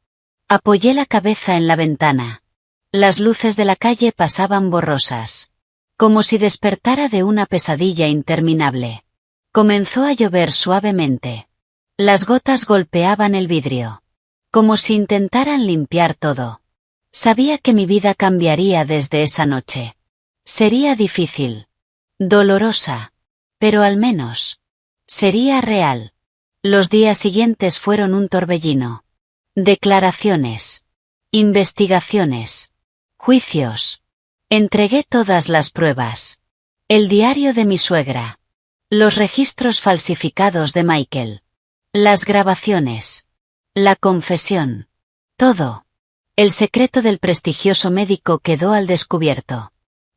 Apoyé la cabeza en la ventana. Las luces de la calle pasaban borrosas. Como si despertara de una pesadilla interminable. Comenzó a llover suavemente. Las gotas golpeaban el vidrio. Como si intentaran limpiar todo. Sabía que mi vida cambiaría desde esa noche. Sería difícil. Dolorosa. Pero al menos. Sería real. Los días siguientes fueron un torbellino. Declaraciones. Investigaciones. Juicios. Entregué todas las pruebas. El diario de mi suegra. Los registros falsificados de Michael. Las grabaciones. La confesión. Todo. El secreto del prestigioso médico quedó al descubierto.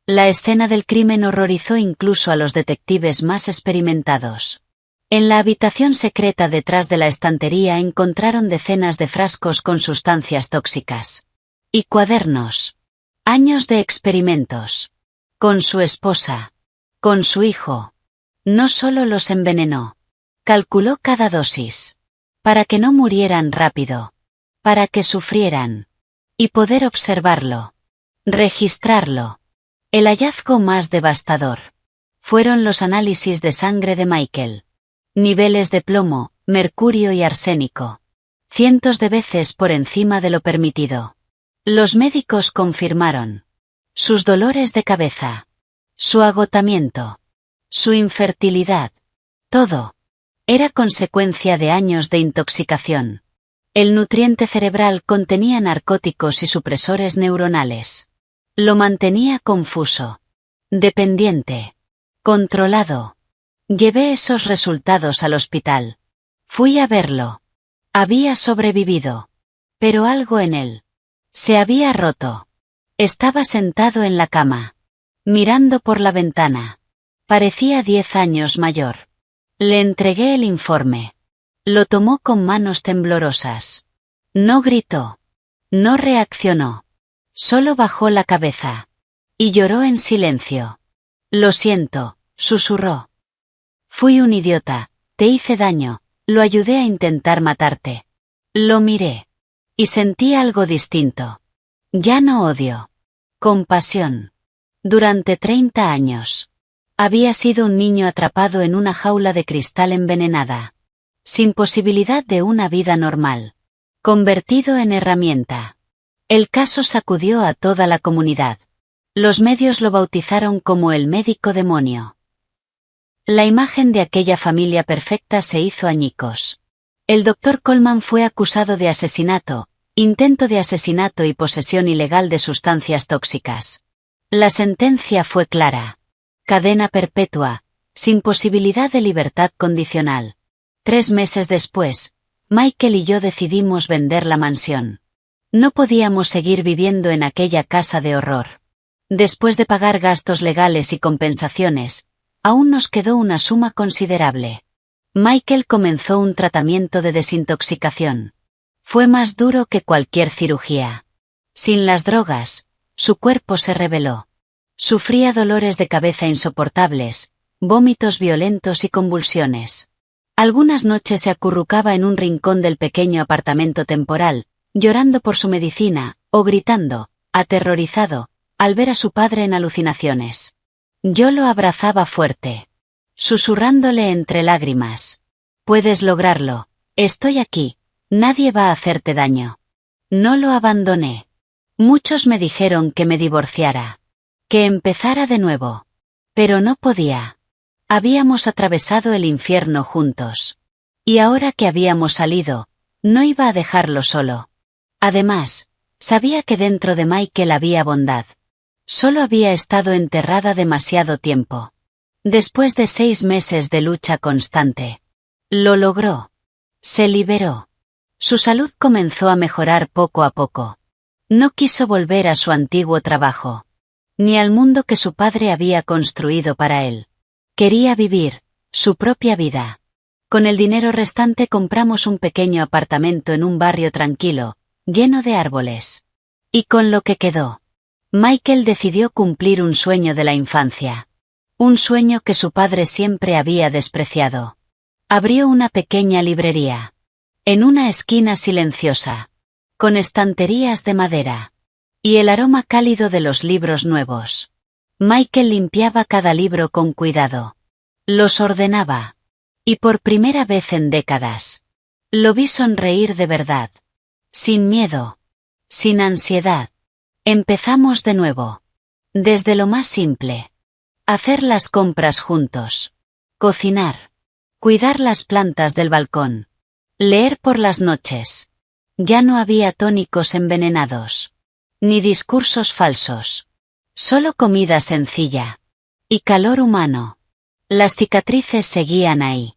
La escena del crimen horrorizó incluso a los detectives más experimentados. En la habitación secreta detrás de la estantería encontraron decenas de frascos con sustancias tóxicas. Y cuadernos. Años de experimentos. Con su esposa. Con su hijo. No solo los envenenó. Calculó cada dosis. Para que no murieran rápido. Para que sufrieran. Y poder observarlo. Registrarlo. El hallazgo más devastador. Fueron los análisis de sangre de Michael. Niveles de plomo, mercurio y arsénico. Cientos de veces por encima de lo permitido. Los médicos confirmaron. Sus dolores de cabeza. Su agotamiento. Su infertilidad. Todo. Era consecuencia de años de intoxicación. El nutriente cerebral contenía narcóticos y supresores neuronales. Lo mantenía confuso. Dependiente. Controlado. Llevé esos resultados al hospital. Fui a verlo. Había sobrevivido. Pero algo en él. Se había roto. Estaba sentado en la cama. Mirando por la ventana. Parecía 10 años mayor. Le entregué el informe. Lo tomó con manos temblorosas. No gritó. No reaccionó. Solo bajó la cabeza. Y lloró en silencio. Lo siento, susurró. Fui un idiota, te hice daño, lo ayudé a intentar matarte. Lo miré. Y sentí algo distinto. Ya no odio. Compasión. Durante 30 años. Había sido un niño atrapado en una jaula de cristal envenenada. Sin posibilidad de una vida normal. Convertido en herramienta. El caso sacudió a toda la comunidad. Los medios lo bautizaron como el médico demonio. La imagen de aquella familia perfecta se hizo añicos. El Dr. Coleman fue acusado de asesinato, intento de asesinato y posesión ilegal de sustancias tóxicas. La sentencia fue clara. Cadena perpetua, sin posibilidad de libertad condicional. 3 meses después, Michael y yo decidimos vender la mansión. No podíamos seguir viviendo en aquella casa de horror. Después de pagar gastos legales y compensaciones, aún nos quedó una suma considerable. Michael comenzó un tratamiento de desintoxicación. Fue más duro que cualquier cirugía. Sin las drogas, su cuerpo se rebeló. Sufría dolores de cabeza insoportables, vómitos violentos y convulsiones. Algunas noches se acurrucaba en un rincón del pequeño apartamento temporal, llorando por su medicina, o gritando, aterrorizado, al ver a su padre en alucinaciones. Yo lo abrazaba fuerte, susurrándole entre lágrimas. Puedes lograrlo, estoy aquí, nadie va a hacerte daño. No lo abandoné. Muchos me dijeron que me divorciara, que empezara de nuevo. Pero no podía. Habíamos atravesado el infierno juntos. Y ahora que habíamos salido, no iba a dejarlo solo. Además, sabía que dentro de Michael había bondad. Solo había estado enterrada demasiado tiempo. Después de 6 meses de lucha constante. Lo logró. Se liberó. Su salud comenzó a mejorar poco a poco. No quiso volver a su antiguo trabajo. Ni al mundo que su padre había construido para él. Quería vivir su propia vida. Con el dinero restante compramos un pequeño apartamento en un barrio tranquilo, lleno de árboles. Y con lo que quedó, Michael decidió cumplir un sueño de la infancia. Un sueño que su padre siempre había despreciado. Abrió una pequeña librería. En una esquina silenciosa. Con estanterías de madera. Y el aroma cálido de los libros nuevos. Michael limpiaba cada libro con cuidado. Los ordenaba. Y por primera vez en décadas. Lo vi sonreír de verdad. Sin miedo. Sin ansiedad. Empezamos de nuevo. Desde lo más simple. Hacer las compras juntos. Cocinar. Cuidar las plantas del balcón. Leer por las noches. Ya no había tónicos envenenados. Ni discursos falsos. Solo comida sencilla. Y calor humano. Las cicatrices seguían ahí.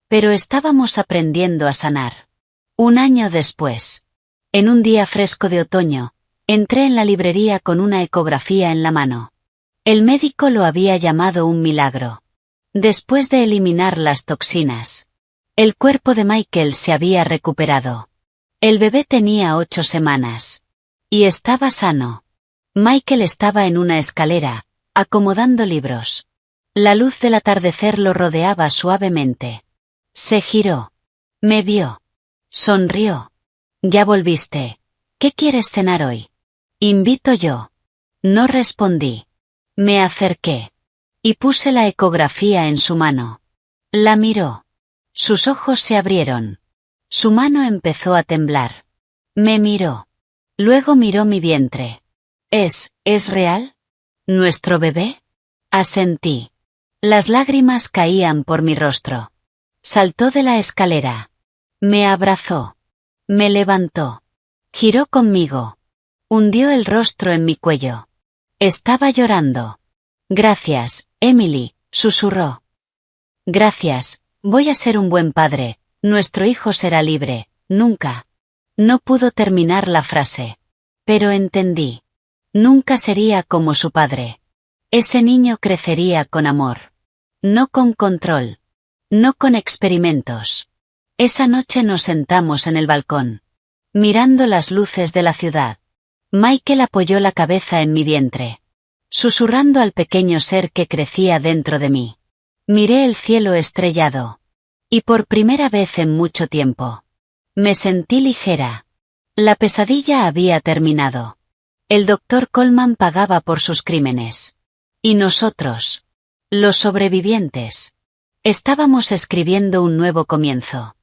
Pero estábamos aprendiendo a sanar. Un año después. En un día fresco de otoño, entré en la librería con una ecografía en la mano. El médico lo había llamado un milagro. Después de eliminar las toxinas, el cuerpo de Michael se había recuperado. El bebé tenía 8 semanas. Y estaba sano. Michael estaba en una escalera, acomodando libros. La luz del atardecer lo rodeaba suavemente. Se giró. Me vio. Sonrió. Ya volviste. ¿Qué quieres cenar hoy? Invito yo. No respondí. Me acerqué. Y puse la ecografía en su mano. La miró. Sus ojos se abrieron. Su mano empezó a temblar. Me miró. Luego miró mi vientre. ¿Es real? ¿Nuestro bebé? Asentí. Las lágrimas caían por mi rostro. Saltó de la escalera. Me abrazó. Me levantó. Giró conmigo. Hundió el rostro en mi cuello. Estaba llorando. Gracias, Emily, susurró. Gracias, voy a ser un buen padre, nuestro hijo será libre, nunca. No pudo terminar la frase. Pero entendí. Nunca sería como su padre. Ese niño crecería con amor. No con control. No con experimentos. Esa noche nos sentamos en el balcón, mirando las luces de la ciudad. Michael apoyó la cabeza en mi vientre, susurrando al pequeño ser que crecía dentro de mí. Miré el cielo estrellado. Y por primera vez en mucho tiempo, me sentí ligera. La pesadilla había terminado. El doctor Coleman pagaba por sus crímenes. Y nosotros, los sobrevivientes, estábamos escribiendo un nuevo comienzo.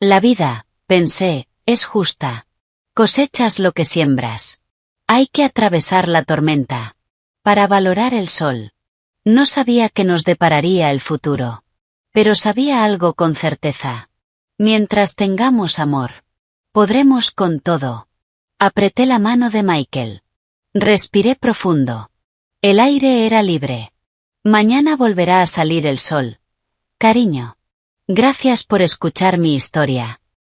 La vida, pensé, es justa. Cosechas lo que siembras. Hay que atravesar la tormenta para valorar el sol. No sabía qué nos depararía el futuro. Pero sabía algo con certeza. Mientras tengamos amor, podremos con todo. Apreté la mano de Michael. Respiré profundo. El aire era libre. Mañana volverá a salir el sol. Cariño. Gracias por escuchar mi historia.